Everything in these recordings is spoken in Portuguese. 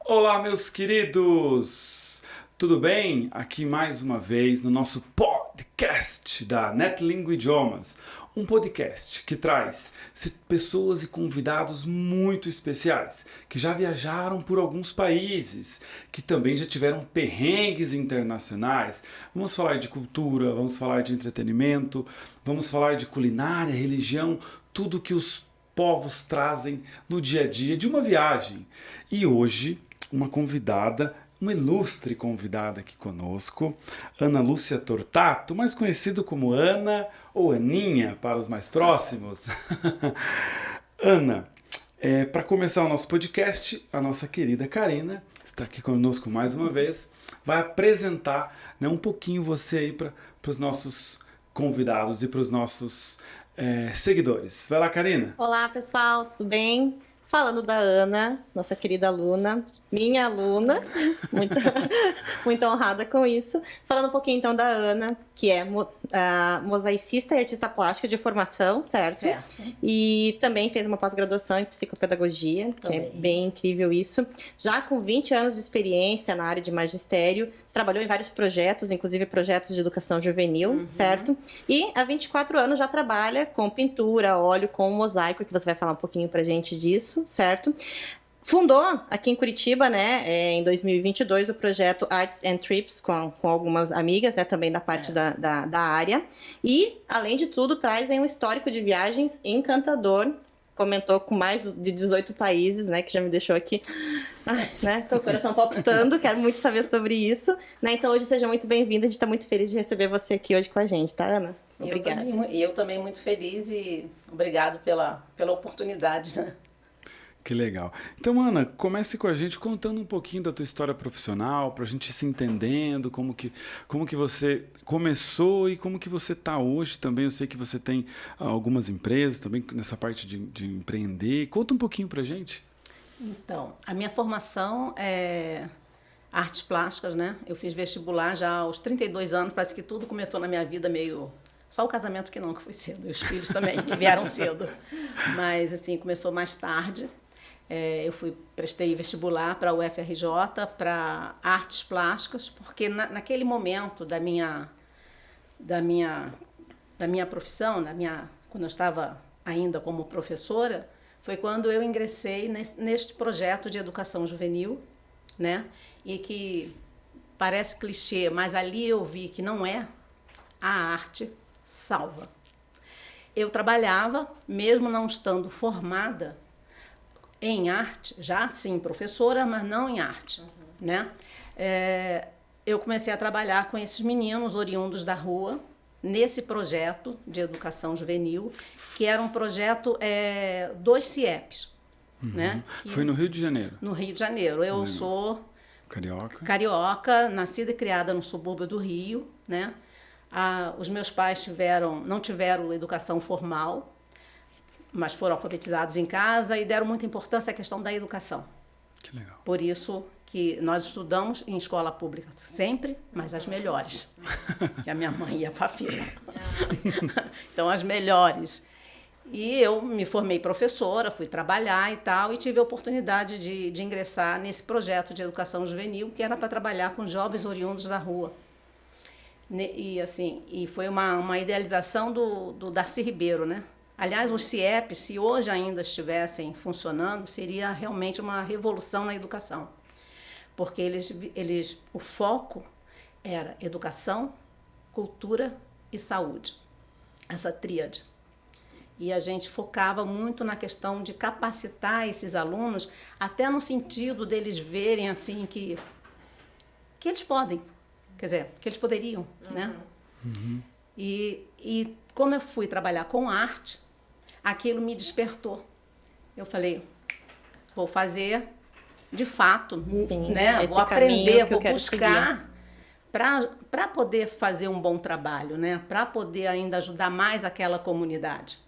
Olá, meus queridos! Tudo bem? Aqui mais uma vez no nosso podcast da NetLingo Idiomas, um podcast que traz pessoas e convidados muito especiais, que já viajaram por alguns países, que também já tiveram perrengues internacionais. Vamos falar de cultura, vamos falar de entretenimento, vamos falar de culinária, religião, tudo que os povos trazem no dia a dia de uma viagem. E hoje, uma ilustre convidada aqui conosco, Ana Lúcia Tortato, mais conhecido como Ana ou Aninha para os mais próximos. Ana, para começar o nosso podcast, a nossa querida Karina está aqui conosco mais uma vez, vai apresentar, um pouquinho você aí para os nossos convidados e para os nossos seguidores. Vai lá, Karina. Olá, pessoal, tudo bem? Falando da Ana, nossa querida aluna, minha aluna, muito honrada com isso. Falando um pouquinho então da Ana, que é mosaicista e artista plástica de formação, certo? E também fez uma pós-graduação em psicopedagogia, que é bem incrível isso. Já com 20 anos de experiência na área de magistério, trabalhou em vários projetos, inclusive projetos de educação juvenil, certo? E há 24 anos já trabalha com pintura, óleo, com mosaico, que você vai falar um pouquinho pra gente disso, certo? Fundou aqui em Curitiba, em 2022, o projeto Arts and Trips com algumas amigas, também da parte da área. E, além de tudo, traz um histórico de viagens encantador. Comentou com mais de 18 países, que já me deixou aqui, com o coração palpitando, quero muito saber sobre isso. Então, hoje seja muito bem-vinda, a gente está muito feliz de receber você aqui hoje com a gente, tá, Ana? Obrigada. Eu também muito feliz e obrigado pela oportunidade, Que legal. Então, Ana, comece com a gente contando um pouquinho da tua história profissional, para a gente se entendendo, como que você começou e como que você está hoje também. Eu sei que você tem algumas empresas também nessa parte de empreender. Conta um pouquinho para a gente. Então, a minha formação é artes plásticas, Eu fiz vestibular já aos 32 anos, parece que tudo começou na minha vida meio... Só o casamento que foi cedo, e os filhos também, que vieram cedo. Mas, assim, começou mais tarde. Eu prestei vestibular para a UFRJ, para artes plásticas, porque naquele momento da minha profissão, quando eu estava ainda como professora, foi quando eu ingressei neste projeto de educação juvenil, e que parece clichê, mas ali eu vi que não é a arte salva. Eu trabalhava, mesmo não estando formada em arte, já sim professora, mas não em arte, eu comecei a trabalhar com esses meninos oriundos da rua, nesse projeto de educação juvenil, que era um projeto dos CIEPs, Foi no Rio de Janeiro? No Rio de Janeiro. Eu sou carioca, nascida e criada no subúrbio do Rio, os meus pais não tiveram educação formal, mas foram alfabetizados em casa e deram muita importância à questão da educação. Que legal. Por isso que nós estudamos em escola pública sempre, mas as melhores. Que a minha mãe ia para a fila. Então, as melhores. E eu me formei professora, fui trabalhar e tal, e tive a oportunidade de ingressar nesse projeto de educação juvenil, que era para trabalhar com jovens oriundos da rua. E foi uma idealização do Darcy Ribeiro, Aliás, os CIEPs, se hoje ainda estivessem funcionando, seria realmente uma revolução na educação. Porque o foco era educação, cultura e saúde. Essa tríade. E a gente focava muito na questão de capacitar esses alunos, até no sentido deles verem assim que eles podem, quer dizer, que eles poderiam, E como eu fui trabalhar com arte, aquilo me despertou. Eu falei, vou fazer de fato, vou aprender, vou buscar para poder fazer um bom trabalho, para poder ainda ajudar mais aquela comunidade.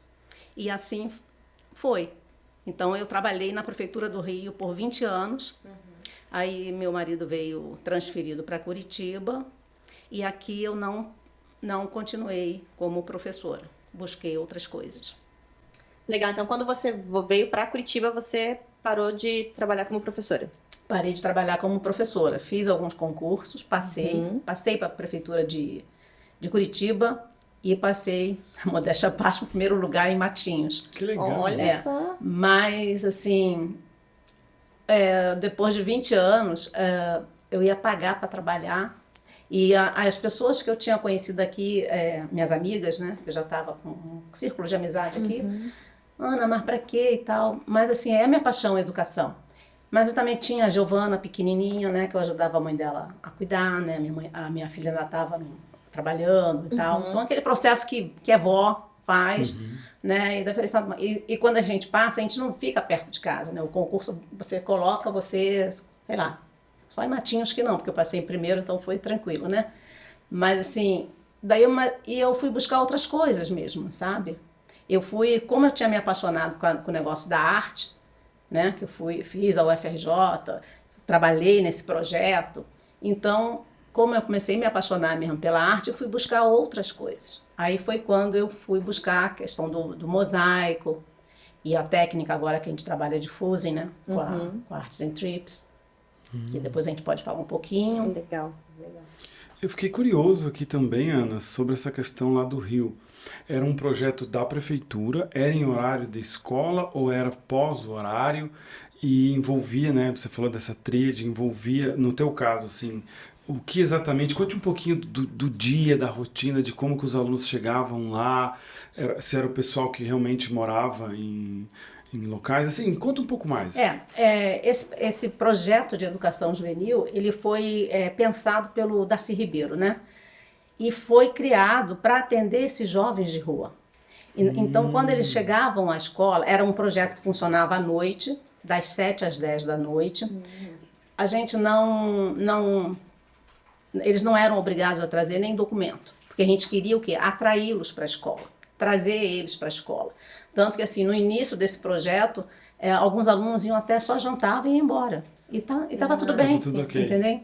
E assim foi. Então, eu trabalhei na Prefeitura do Rio por 20 anos. Aí, meu marido veio transferido para Curitiba. E aqui eu não continuei como professora. Busquei outras coisas. Legal. Então, quando você veio para Curitiba, você parou de trabalhar como professora? parei de trabalhar como professora. Fiz alguns concursos, passei para a prefeitura de Curitiba e passei, modéstia à parte, em primeiro lugar em Matinhos. Que legal. Olha só. Mas, assim, depois de 20 anos, eu ia pagar para trabalhar. E as pessoas que eu tinha conhecido aqui, minhas amigas, né, que eu já estava com um círculo de amizade aqui, Ana, mas para quê e tal? Mas, assim, é a minha paixão a educação. Mas eu também tinha a Giovana, pequenininha, né, que eu ajudava a mãe dela a cuidar, né, a minha filha ainda estava trabalhando e tal. Então, aquele processo que a avó faz, né, e quando a gente passa, a gente não fica perto de casa, né, o concurso você coloca, sei lá, só em Matinhos que não, porque eu passei em primeiro, então foi tranquilo, né? Mas, assim, daí eu fui buscar outras coisas mesmo, sabe? Como eu tinha me apaixonado com o negócio da arte, né, que fiz a UFRJ, trabalhei nesse projeto, então, como eu comecei a me apaixonar mesmo pela arte, eu fui buscar outras coisas. Aí foi quando eu fui buscar a questão do mosaico e a técnica agora que a gente trabalha de fusing, né, com a Arts and Trips, que depois a gente pode falar um pouquinho. Legal, legal. Eu fiquei curioso aqui também, Ana, sobre essa questão lá do Rio. Era um projeto da prefeitura, era em horário de escola ou era pós-horário e envolvia, né, você falou dessa tríade, envolvia, no teu caso, assim, o que exatamente, conte um pouquinho do dia, da rotina, de como que os alunos chegavam lá, se era o pessoal que realmente morava em locais, assim, conta um pouco mais. Esse projeto de educação juvenil, ele foi pensado pelo Darcy Ribeiro, né? E foi criado para atender esses jovens de rua. Então, quando eles chegavam à escola, era um projeto que funcionava à noite, das 7 às 10 da noite. A gente eles não eram obrigados a trazer nem documento, porque a gente queria o quê? Atraí-los para a escola, trazer eles para a escola. Tanto que, assim, no início desse projeto, alguns alunos iam até só jantavam e iam embora. E estava tudo bem, okay. Entendeu?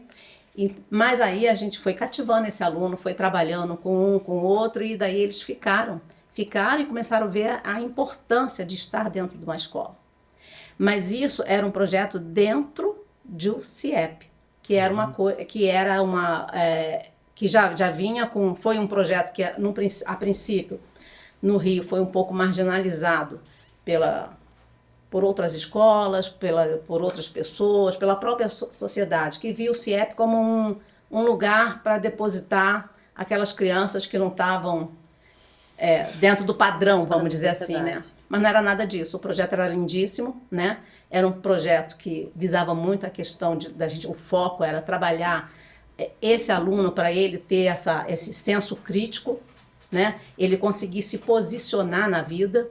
Mas aí a gente foi cativando esse aluno, foi trabalhando com um, com o outro, e daí eles ficaram e começaram a ver a importância de estar dentro de uma escola. Mas isso era um projeto dentro do CIEP, que era que já vinha foi um projeto que a princípio no Rio foi um pouco marginalizado por outras escolas, por outras pessoas, pela própria sociedade, que via o CIEP como um lugar para depositar aquelas crianças que não estavam dentro do padrão, vamos dizer assim, né? Mas não era nada disso. O projeto era lindíssimo, né? Era um projeto que visava muito a questão da gente, o foco era trabalhar esse aluno para ele ter esse senso crítico, né? Ele conseguir se posicionar na vida.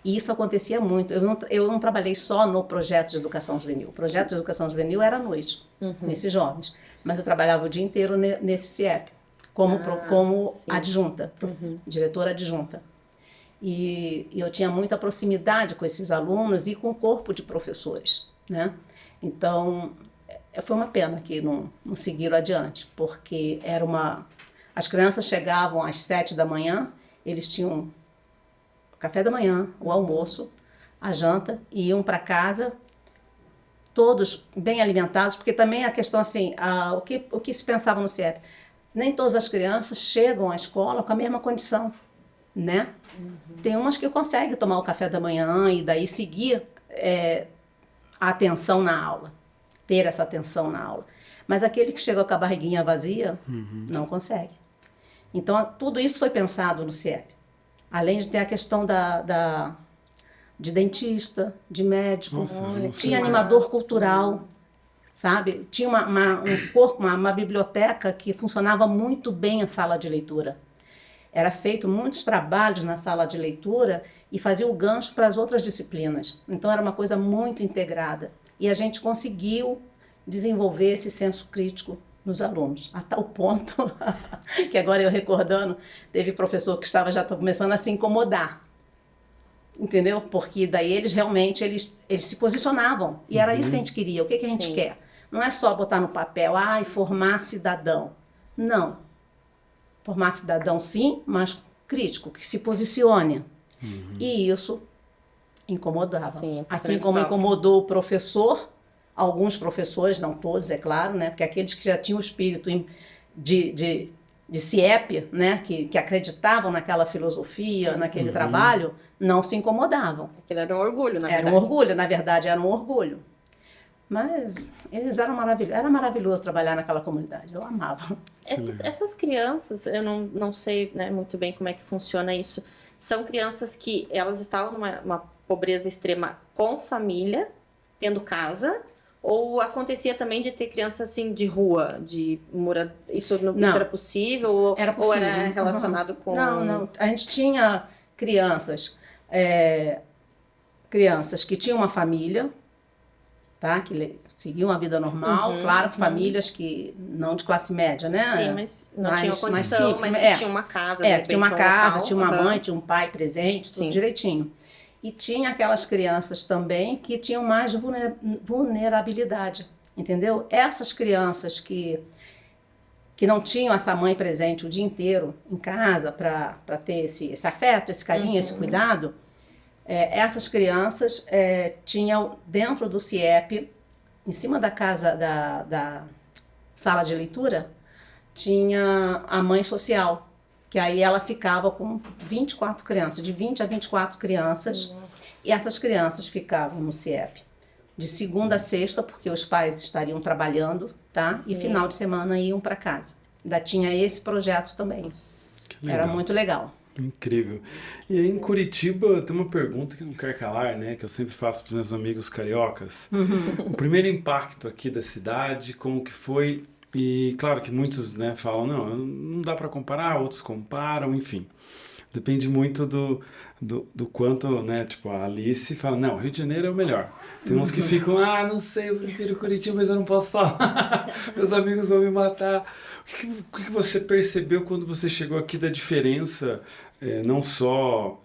E isso acontecia muito. Eu não trabalhei só no projeto de educação juvenil. O projeto de educação juvenil era à noite, nesses jovens. Mas eu trabalhava o dia inteiro nesse CIEP, como adjunta, diretora adjunta. E eu tinha muita proximidade com esses alunos e com o corpo de professores, né? Então, foi uma pena que não seguiram adiante, porque as crianças chegavam às 7 da manhã, eles tinham café da manhã, o almoço, a janta, e iam para casa todos bem alimentados, porque também a questão assim, o que se pensava no CIEP, nem todas as crianças chegam à escola com a mesma condição, né? Tem umas que conseguem tomar o café da manhã e daí seguir a atenção na aula, ter essa atenção na aula. Mas aquele que chega com a barriguinha vazia, não consegue. Então, tudo isso foi pensado no CIEP. Além de ter a questão de dentista, de médico, nossa, tinha animador cultural, sabe? Tinha uma biblioteca que funcionava muito bem a sala de leitura. Era feito muitos trabalhos na sala de leitura e fazia o gancho para as outras disciplinas. Então era uma coisa muito integrada. E a gente conseguiu desenvolver esse senso crítico nos alunos, a tal ponto que agora eu recordando, teve professor que já começando a se incomodar, entendeu? Porque daí eles realmente eles se posicionavam, e era isso que a gente queria. O que a gente quer? Não é só botar no papel, formar cidadão. Não. Formar cidadão sim, mas crítico, que se posicione. E isso incomodava. Sim, assim como incomodou o professor, alguns professores, não todos, é claro, né? Porque aqueles que já tinham o espírito de CIEP, né? Que acreditavam naquela filosofia, naquele trabalho, não se incomodavam. Aquilo era um orgulho, na verdade. Era um orgulho, na verdade, era um orgulho. Mas eles eram maravilhosos. Era maravilhoso trabalhar naquela comunidade, eu amava. Essas crianças, eu não sei, né, muito bem como é que funciona isso, são crianças que elas estavam numa pobreza extrema com família, tendo casa, ou acontecia também de ter criança assim de rua, isso era possível? Ou era relacionado com... Não. A gente tinha crianças que tinham uma família, tá? Que seguiam a vida normal, claro, famílias que não de classe média, né? Sim, mas não tinham condição, mas que tinha uma casa, que tinha uma casa, tinha uma mãe, tinha um pai presente, tudo direitinho. E tinha aquelas crianças também que tinham mais vulnerabilidade, entendeu? Essas crianças que não tinham essa mãe presente o dia inteiro em casa para ter esse afeto, esse carinho, esse cuidado, essas crianças tinham dentro do CIEP, em cima da casa, da sala de leitura, tinha a mãe social, que aí ela ficava com 24 crianças, de 20 a 24 crianças, e essas crianças ficavam no CIEP de segunda a sexta, porque os pais estariam trabalhando, tá? Sim. E final de semana iam para casa. Ainda tinha esse projeto também. Era muito legal. Incrível. E aí em Curitiba tem uma pergunta que não quer calar, né? Que eu sempre faço para os meus amigos cariocas. O primeiro impacto aqui da cidade, como que foi? E claro que muitos, né, falam, não dá para comparar, outros comparam, enfim. Depende muito do quanto, né, tipo, a Alice fala, não, Rio de Janeiro é o melhor. Tem uns que ficam, não sei, eu prefiro Curitiba, mas eu não posso falar. Meus amigos vão me matar. O que você percebeu quando você chegou aqui da diferença, não só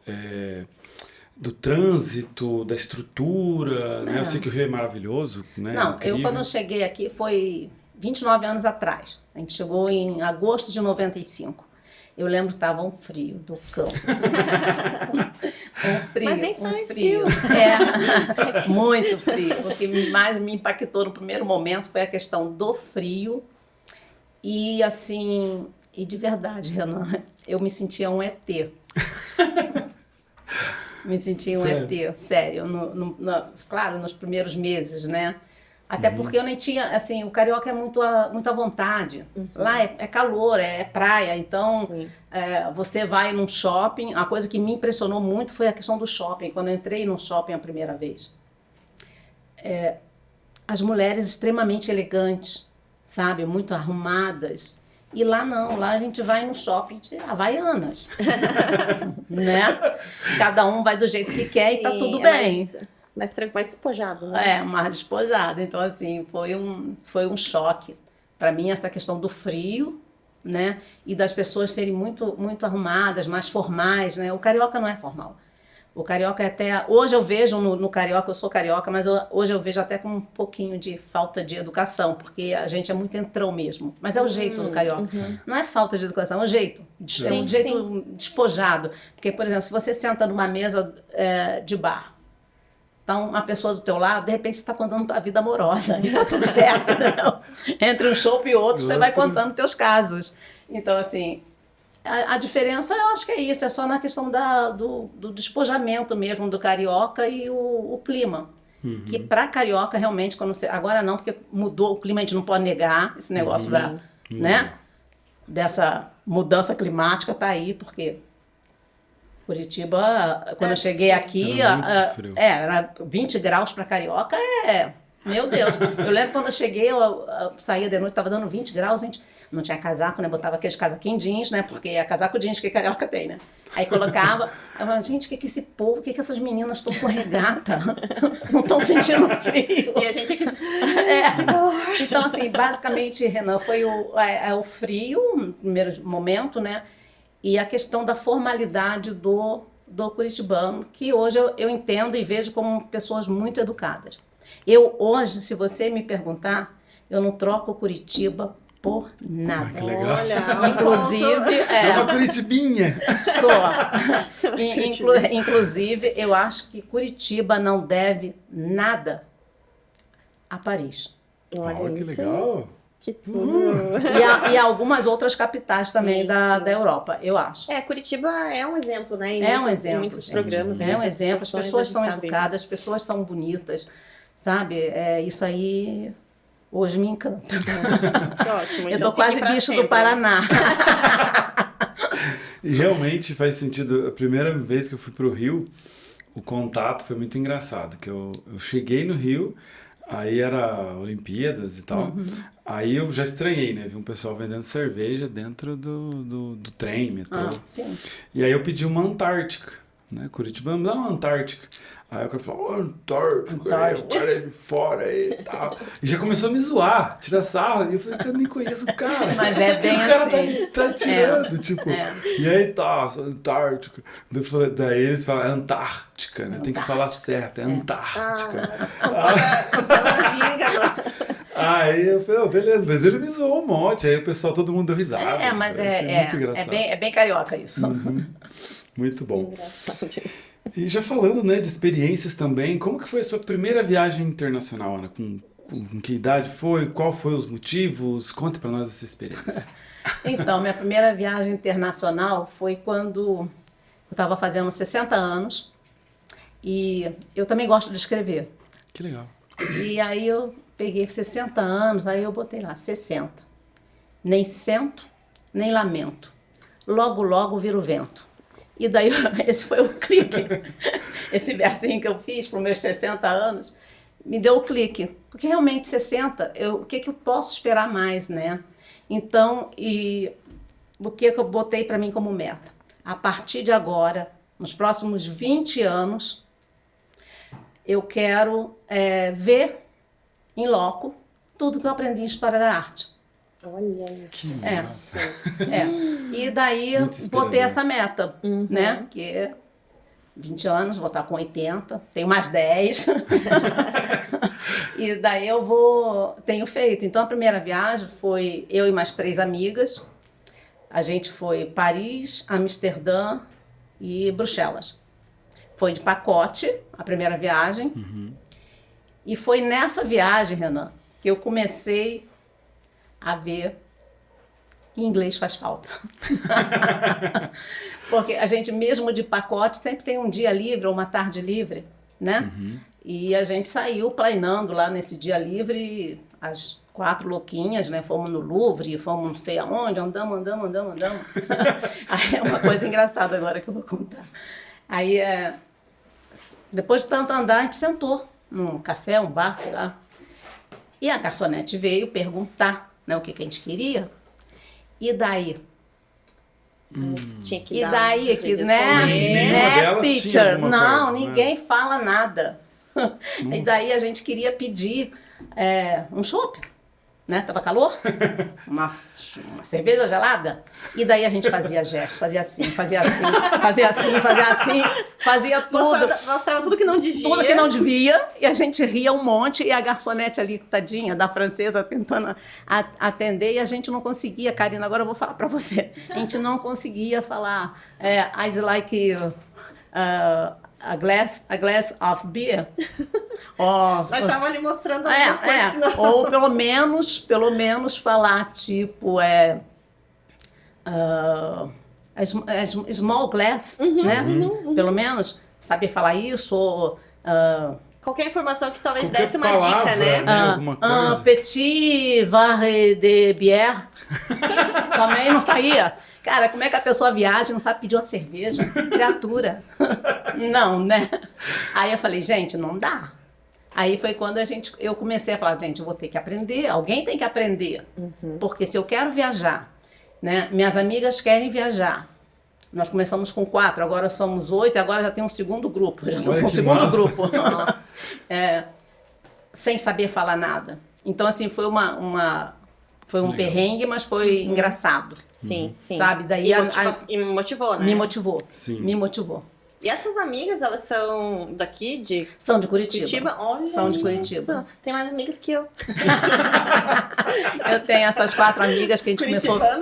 do trânsito, da estrutura, né? Eu sei que o Rio é maravilhoso, né? Não, incrível. Eu quando eu cheguei aqui foi 29 anos atrás. A gente chegou em agosto de 95. Eu lembro que estava um frio do cão. Mas nem faz frio. Muito frio. O que mais me impactou no primeiro momento foi a questão do frio. E assim, de verdade, Renan, eu me sentia um ET. Me sentia um ET, sério. Claro, nos primeiros meses, né? Até porque eu nem tinha, assim, o carioca é muito à vontade. Lá é calor, é praia, então você vai num shopping. A coisa que me impressionou muito foi a questão do shopping. Quando eu entrei no shopping a primeira vez, as mulheres extremamente elegantes, sabe, muito arrumadas. E lá não, lá a gente vai no shopping de Havaianas, né? Cada um vai do jeito que quer e tá tudo bem. Mais despojado, né? Mais despojado. Então, assim, foi um choque. Para mim, essa questão do frio, né? E das pessoas serem muito, muito arrumadas, mais formais, né? O carioca não é formal. O carioca é até... Hoje eu vejo no carioca, eu sou carioca, mas hoje eu vejo até com um pouquinho de falta de educação, porque a gente é muito entrão mesmo. Mas é o jeito do carioca. Não é falta de educação, é o jeito. É um jeito despojado. Porque, por exemplo, se você senta numa mesa de bar, então, uma pessoa do teu lado, de repente, você está contando a vida amorosa. E tá tudo certo, entendeu? Entre um show e outro, você vai contando teus casos. Então, assim, a diferença, eu acho que é isso. É só na questão do despojamento mesmo do carioca e o clima. Que para carioca, realmente, agora não, porque mudou o clima, a gente não pode negar esse negócio né? Dessa mudança climática, está aí, porque... Curitiba, quando eu cheguei aqui, era 20 graus para carioca, meu Deus. Eu lembro quando eu cheguei, eu saía de noite, estava dando 20 graus, gente, não tinha casaco, né? Botava aqueles casaquinhos jeans, né? Porque é casaco jeans que carioca tem, né? Aí colocava, eu falava, gente, o que esse povo, o que essas meninas estão com regata? Não estão sentindo frio. E a gente aqui... Então, assim, basicamente, Renan, foi o frio, no primeiro momento, né? E a questão da formalidade do curitibano, que hoje eu entendo e vejo como pessoas muito educadas. Eu hoje, se você me perguntar, eu não troco Curitiba por nada. Que legal. Olha, inclusive... É uma curitibinha. Sou. Inclusive, eu acho que Curitiba não deve nada a Paris. Olha que isso. legal. Que tudo. E algumas outras capitais também da Europa, eu acho. Curitiba é um exemplo, né? Um exemplo. Em muitos programas. É um exemplo. As pessoas são educadas, as pessoas são bonitas, sabe? Isso aí hoje me encanta. Que ótimo. Eu tô quase bicho do Paraná. E realmente faz sentido. A primeira vez que eu fui pro Rio, o contato foi muito engraçado. Que eu cheguei no Rio, aí era Olimpíadas e tal. Aí eu já estranhei, né? Vi um pessoal vendendo cerveja dentro do trem, metrô. Sim. E aí eu pedi uma Antártica, né? Curitiba, me dá uma Antártica. Aí o cara falou, Antártica, olha ele fora aí e tal. E já começou a me zoar, tirar sarro. E eu falei, eu nem conheço o cara. Mas é bem o cara assim. tá tirando, tipo. E aí tá, Antártica. Daí eles falam, Antártica, né? Tem que falar certo, é Antártica. Aí eu falei, beleza, mas ele me zoou um monte. Aí o pessoal, todo mundo deu risada. Mas muito engraçado. É bem carioca isso. Muito bom. Que engraçado isso. E já falando, né, de experiências também, como que foi a sua primeira viagem internacional, Ana? Com que idade foi? Qual foi os motivos? Conte pra nós essa experiência. Então, minha primeira viagem internacional foi quando eu estava fazendo 60 anos e eu também gosto de escrever. Que legal. E aí eu peguei 60 anos, aí eu botei lá, 60. Nem sento, nem lamento. Logo, logo vira o vento. E daí, esse foi o clique. Esse versinho que eu fiz para os meus 60 anos, me deu o clique. Porque realmente 60, o que eu posso esperar mais, né? Então, o que eu botei para mim como meta? A partir de agora, nos próximos 20 anos, eu quero ver em loco tudo que eu aprendi em História da Arte. Olha isso. E daí eu botei essa meta, né? Que 20 anos, vou estar com 80, tenho mais 10. E daí tenho feito. Então a primeira viagem foi eu e mais 3 amigas. A gente foi Paris, Amsterdã e Bruxelas. Foi de pacote a primeira viagem. E foi nessa viagem, Renan, que eu comecei a ver que inglês faz falta. Porque a gente mesmo de pacote sempre tem um dia livre ou uma tarde livre, né? E a gente saiu planeando lá nesse dia livre, as 4 louquinhas, né? Fomos no Louvre, fomos não sei aonde, andamos. Aí é uma coisa engraçada agora que eu vou contar. Aí, depois de tanto andar, a gente sentou num café, um bar, sei lá. E a garçonete veio perguntar, né, o que a gente queria. E daí? Tinha que E daí, né, teacher? Não, ninguém fala nada. E daí a gente queria pedir um chopp, né? Tava calor? Uma cerveja gelada? E daí a gente fazia gestos, fazia tudo. Mostrava tudo que não devia. Tudo que não devia, e a gente ria um monte, e a garçonete ali, tadinha, da francesa, tentando atender, e a gente não conseguia, Karina, agora eu vou falar pra você, a gente não conseguia falar I'd like a glass of beer. Nós estávamos ali mostrando algumas coisas que não... Ou pelo menos falar, tipo, small glass, né? Pelo menos saber falar isso, ou... qualquer informação que talvez desse uma dica, né? Petit verre de bière. Também não saía. Cara, como é que a pessoa viaja e não sabe pedir uma cerveja? Criatura. Não, né? Aí eu falei, gente, não dá. Aí foi quando eu comecei a falar, gente, eu vou ter que aprender, alguém tem que aprender. Porque se eu quero viajar, né? Minhas amigas querem viajar. Nós começamos com 4, agora somos 8, agora já tem um segundo grupo. Já estou com um segundo grupo. Sem saber falar nada. Então, assim, foi foi um perrengue, mas foi engraçado. Sim. Sabe? Daí e me motivou, né? Me motivou. Sim. Me motivou. E essas amigas, elas são daqui? São de Curitiba. Curitiba? Olha, são de Curitiba. Tem mais amigas que eu. Eu tenho essas 4 amigas que a gente começou... Como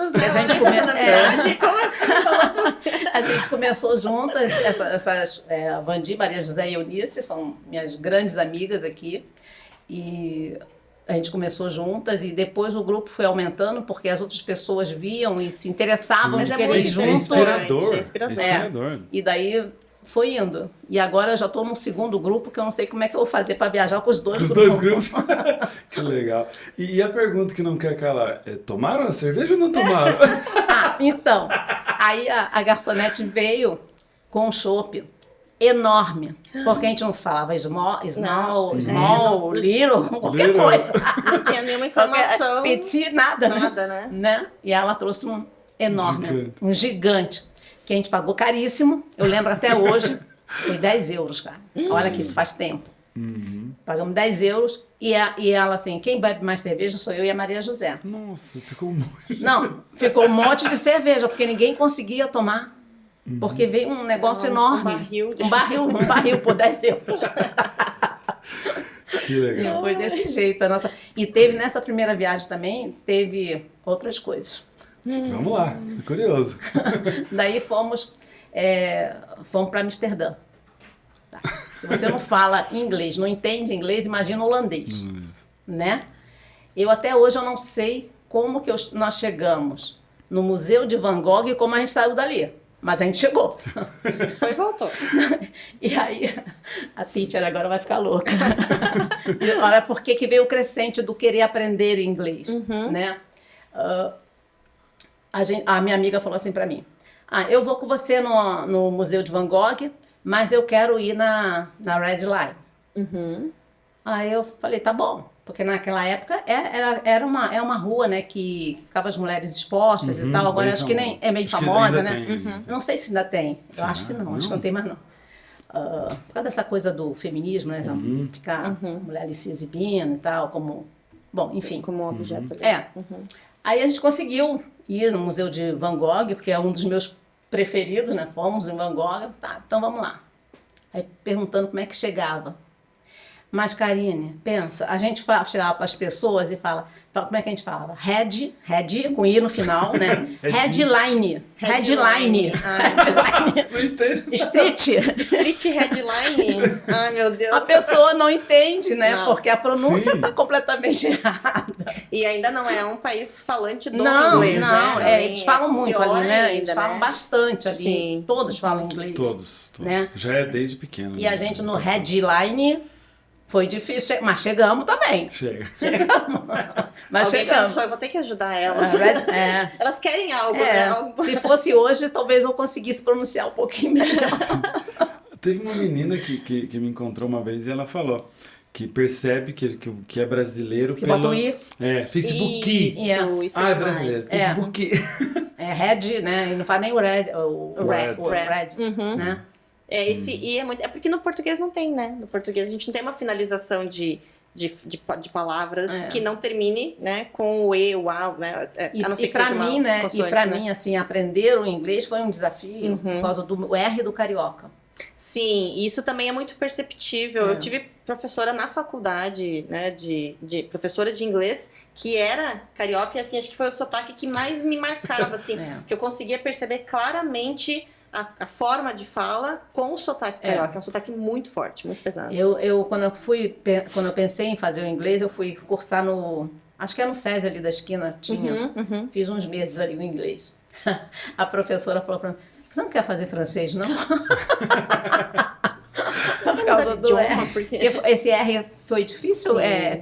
assim? A gente começou juntas, a Vandi, Maria José e Eunice, são minhas grandes amigas aqui. E A gente começou juntas e depois o grupo foi aumentando porque as outras pessoas viam e se interessavam de querer ir junto. É inspirador. E daí foi indo. E agora eu já estou num segundo grupo que eu não sei como é que eu vou fazer para viajar com os dois grupos. Os dois grupos. Que legal. E a pergunta que não quer calar, tomaram a cerveja ou não tomaram? Então, aí a garçonete veio com um chopp enorme, porque a gente não falava small, little, qualquer coisa. Não tinha nenhuma informação. Petit, nada, né? né? E ela trouxe um enorme, um gigante, que a gente pagou caríssimo, eu lembro até hoje, foi 10 euros, cara. Olha que isso faz tempo. Pagamos 10 euros e ela assim, quem bebe mais cerveja sou eu e a Maria José. Nossa, ficou um monte. Não, ficou um monte de cerveja, porque ninguém conseguia tomar. Porque veio um negócio enorme. Um barril por 10 euros. Que legal. E foi desse jeito. E teve nessa primeira viagem também, teve outras coisas. Vamos lá, tô curioso. Daí fomos para Amsterdã. Tá. Se você não fala inglês, não entende inglês, imagina holandês. Né? Eu até hoje eu não sei como que nós chegamos no Museu de Van Gogh e como a gente saiu dali. Mas a gente chegou. Foi e voltou. E aí, a teacher agora vai ficar louca. Olha, por que veio o crescente do querer aprender inglês, né? A minha amiga falou assim para mim, eu vou com você no Museu de Van Gogh, mas eu quero ir na Red Line. Aí eu falei, tá bom. Porque naquela época era uma rua, né, que ficavam as mulheres expostas e tal. Agora acho que nem é meio famosa, né? Não sei se ainda tem. Eu acho que não, acho que não tem mais não. Por causa dessa coisa do feminismo, né? Ficar mulher ali se exibindo e tal, como... Bom, enfim. Como um objeto. Aí a gente conseguiu ir no Museu de Van Gogh, porque é um dos meus preferidos, né? Fomos em Van Gogh. Tá, então vamos lá. Aí perguntando como é que chegava. Mas, Karine, pensa, a gente chegava para as pessoas e fala, como é que a gente falava? Head, com I no final, né? Headline. Street headline. Ai, meu Deus. A pessoa não entende, né? Não. Porque a pronúncia está completamente errada. E ainda não é um país falante do inglês, né? Eles falam muito ali, né? Ainda, eles falam bastante ali. Sim. Todos falam inglês. Todos. Né? Já é desde pequeno. E a gente no headline... Foi difícil, mas chegamos também. Chegamos. Mas chegamos. Eu vou ter que ajudar elas. Elas querem algo, né? Se fosse hoje, talvez eu conseguisse pronunciar um pouquinho melhor. Teve uma menina que me encontrou uma vez e ela falou que percebe que é brasileiro que bota o I. Facebook. Isso é brasileiro. Facebook. Red, né? E não fala nem o red. O red. Né? Esse I é muito... É porque no português não tem, né? No português a gente não tem uma finalização de palavras que não termine, né, com o E, o A, né? A não ser que seja mim, né? E para mim, assim, aprender o inglês foi um desafio por causa do R do carioca. Sim, isso também é muito perceptível. Eu tive professora na faculdade, né, de professora de inglês, que era carioca, e assim, acho que foi o sotaque que mais me marcava, assim, que eu conseguia perceber claramente a forma de fala com o sotaque carioca. É um sotaque muito forte, muito pesado. Quando eu pensei em fazer o inglês, eu fui cursar acho que era no SESI ali da esquina, fiz uns meses ali no inglês. A professora falou pra mim, você não quer fazer francês, não? Por causa do R. Porque esse R foi difícil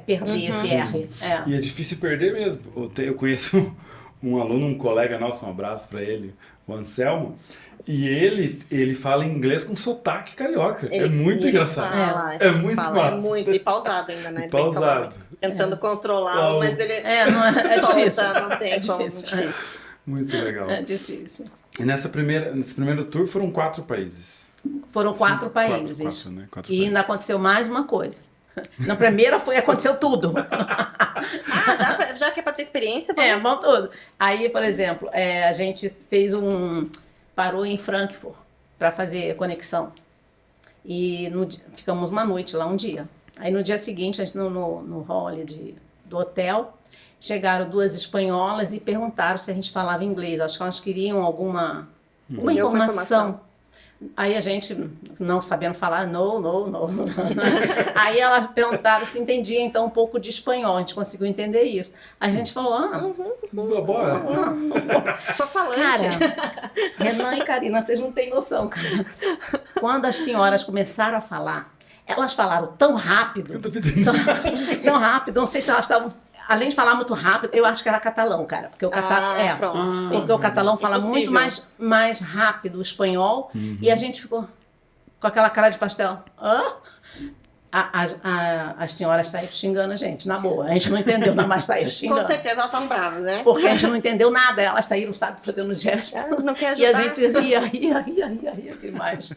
perder esse R. E é difícil perder mesmo. Eu conheço um aluno, um colega nosso, um abraço pra ele, o Anselmo. E ele fala inglês com sotaque carioca. É muito engraçado. É muito massa. É muito. E pausado ainda, né? Pausado. Tentando controlá-lo, mas ele solta, difícil. Não tem como. Difícil. Muito legal. É difícil. E nesse primeiro tour foram 4 países. Foram 4 países. 4 países. Ainda aconteceu mais uma coisa. Na primeira aconteceu tudo. Já que é para ter experiência? Vamos tudo. Aí, por exemplo, a gente fez parou em Frankfurt para fazer conexão. E ficamos uma noite lá, um dia. Aí no dia seguinte, a gente no hall do hotel, chegaram 2 espanholas e perguntaram se a gente falava inglês. Acho que elas queriam alguma informação. Aí a gente, não sabendo falar, no. Aí elas perguntaram se entendia, então, um pouco de espanhol. A gente conseguiu entender isso. A gente falou, bora. Sou falante. Cara, Renan e Karina, vocês não têm noção, cara. Quando as senhoras começaram a falar, elas falaram tão rápido, tão rápido, não sei se elas estavam... Além de falar muito rápido, eu acho que era catalão, cara. Porque o catalão, porque o catalão fala muito mais rápido o espanhol. E a gente ficou com aquela cara de pastel. Hã? As senhoras saíram xingando a gente, na boa. A gente não entendeu, mas saíram xingando. Com certeza elas estão bravas, né? Porque a gente não entendeu nada. Elas saíram, sabe, fazendo gestos. Não quer ajudar. E a gente ria demais.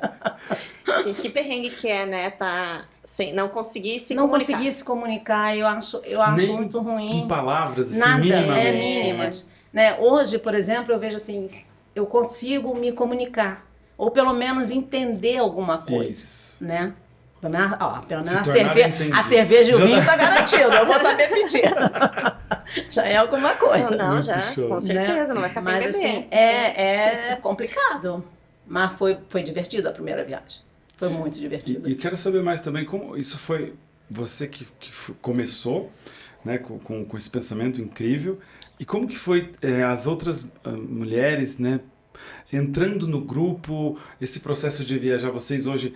Gente, que perrengue que é, né? Tá sem, não conseguir se não comunicar. Conseguir se comunicar, eu acho Nem muito ruim. Com palavras, assim, nada, minimamente. Mínimas. Né? Hoje, por exemplo, eu vejo assim, eu consigo me comunicar. Ou pelo menos entender alguma coisa. Isso. Né? Pelo menos a cerveja e o vinho tá garantido, eu vou saber pedir. Já é alguma coisa. Não, já, com certeza, né? Não vai ficar sem beber. Mas assim, é complicado. Mas foi divertido a primeira viagem. Foi muito divertido. E quero saber mais também como isso foi você que começou, né, com esse pensamento incrível, e como que foi as outras mulheres, né, entrando no grupo, esse processo de viajar. Vocês hoje,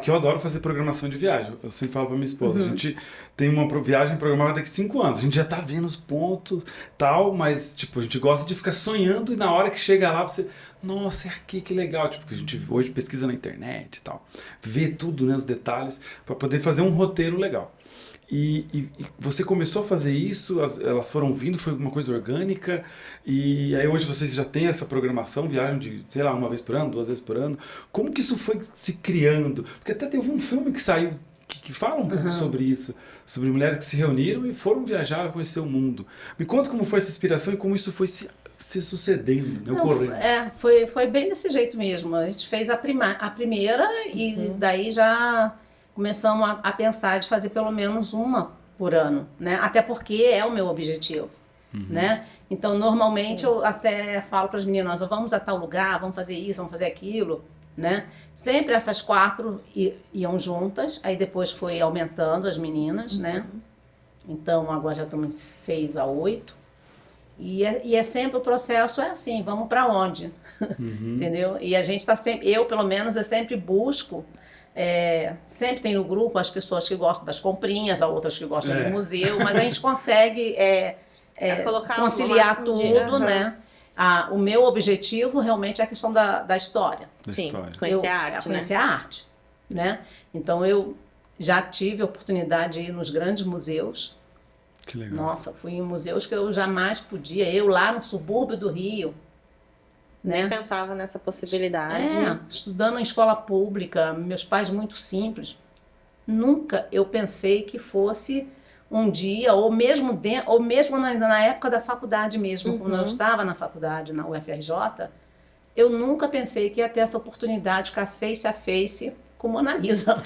que eu adoro fazer programação de viagem, eu sempre falo para minha esposa, a gente tem uma viagem programada daqui a 5 anos, a gente já tá vendo os pontos, tal, mas tipo, a gente gosta de ficar sonhando e na hora que chega lá você, nossa, é aqui, que legal, tipo, que a gente hoje pesquisa na internet e tal, vê tudo, né, os detalhes, para poder fazer um roteiro legal. E você começou a fazer isso, elas foram vindo, foi uma coisa orgânica, e aí hoje vocês já têm essa programação, viajam de, sei lá, 1 vez por ano, 2 vezes por ano. Como que isso foi se criando? Porque até teve um filme que saiu que fala um pouco sobre isso, sobre mulheres que se reuniram e foram viajar, conhecer o mundo. Me conta como foi essa inspiração e como isso foi se sucedendo, né, ocorrendo. Foi bem desse jeito mesmo. A gente fez a primeira e daí já começamos a pensar de fazer pelo menos uma por ano, né? Até porque é o meu objetivo, né? Então, normalmente, eu até falo para as meninas, vamos a tal lugar, vamos fazer isso, vamos fazer aquilo, né? Sempre essas 4 iam juntas, aí depois foi aumentando as meninas, né? Então, agora já estamos 6 a 8. E é sempre o processo é assim, vamos para onde? Entendeu? E a gente está sempre, eu pelo menos, eu sempre busco, sempre tem no grupo as pessoas que gostam das comprinhas, as outras que gostam de museu, mas a gente consegue conciliar tudo, né? O meu objetivo realmente é a questão da história. Sim, conhecer a arte, conhecer a arte, né? Então eu já tive a oportunidade de ir nos grandes museus. Que legal. Nossa, fui em museus que eu jamais podia. Eu lá no subúrbio do Rio, né? Nem pensava nessa possibilidade. Estudando em escola pública, meus pais muito simples. Nunca eu pensei que fosse um dia, ou mesmo na época da faculdade mesmo, quando eu estava na faculdade, na UFRJ, eu nunca pensei que ia ter essa oportunidade de ficar face a face com Mona Lisa.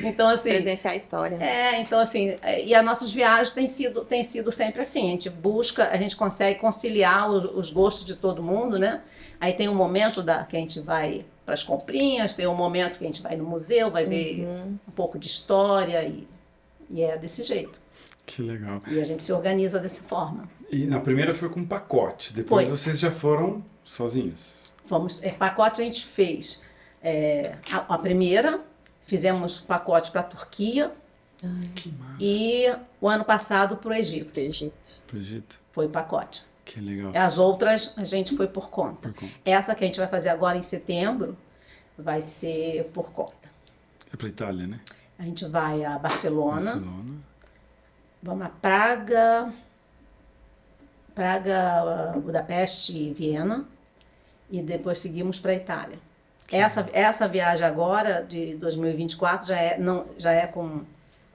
Então, assim, presenciar a história. Então, assim, e as nossas viagens têm sido sempre assim, a gente consegue conciliar os gostos de todo mundo, né? Aí tem um momento que a gente vai para as comprinhas, tem um momento que a gente vai no museu, vai ver um pouco de história e é desse jeito. Que legal. E a gente se organiza dessa forma. E na primeira foi com pacote, depois vocês já foram sozinhos? Pacote a gente fez a primeira, fizemos pacote para a Turquia. Que massa. E o ano passado para o Egito. Pro Egito. Foi pacote. Que legal. As outras a gente foi por conta. Essa que a gente vai fazer agora em setembro vai ser por conta. É para Itália, né? A gente vai a Barcelona. Vamos a Praga, Budapeste e Viena. E depois seguimos para a Itália. Essa viagem agora, de 2024, já é com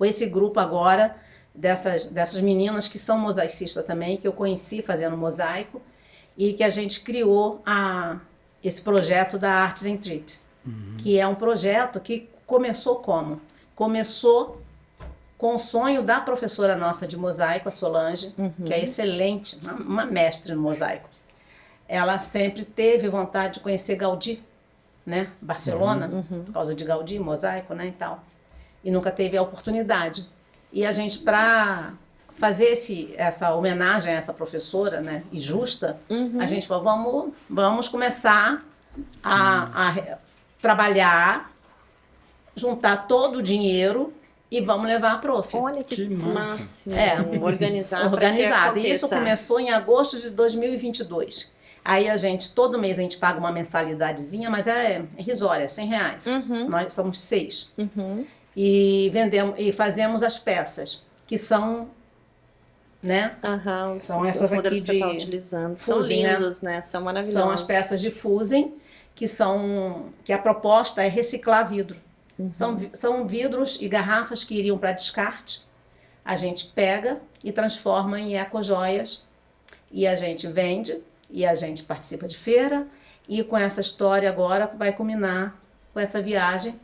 esse grupo agora, dessas meninas que são mosaicistas também, que eu conheci fazendo mosaico, e que a gente criou esse projeto da Arts and Trips, que é um projeto que começou como? Começou com o sonho da professora nossa de mosaico, a Solange, que é excelente, uma mestre no mosaico. ela sempre teve vontade de conhecer Gaudí, né? Barcelona, por causa de Gaudí, mosaico, né, e tal. E nunca teve a oportunidade. E a gente, para fazer essa homenagem a essa professora, né, e justa, a gente falou, vamos começar a trabalhar, juntar todo o dinheiro e vamos levar a prof. Olha que máximo. Organizado. E isso começou em agosto de 2022. Aí todo mês a gente paga uma mensalidadezinha, mas é irrisória, R$100. Nós somos 6. E vendemos e fazemos as peças, que são, né? São essas aqui de tá utilizando. Fusing, são lindos, né? São maravilhosos. São as peças de Fusing, que a proposta é reciclar vidro. São vidros e garrafas que iriam para descarte. A gente pega e transforma em ecojoias e a gente vende e a gente participa de feira e com essa história agora vai culminar com essa viagem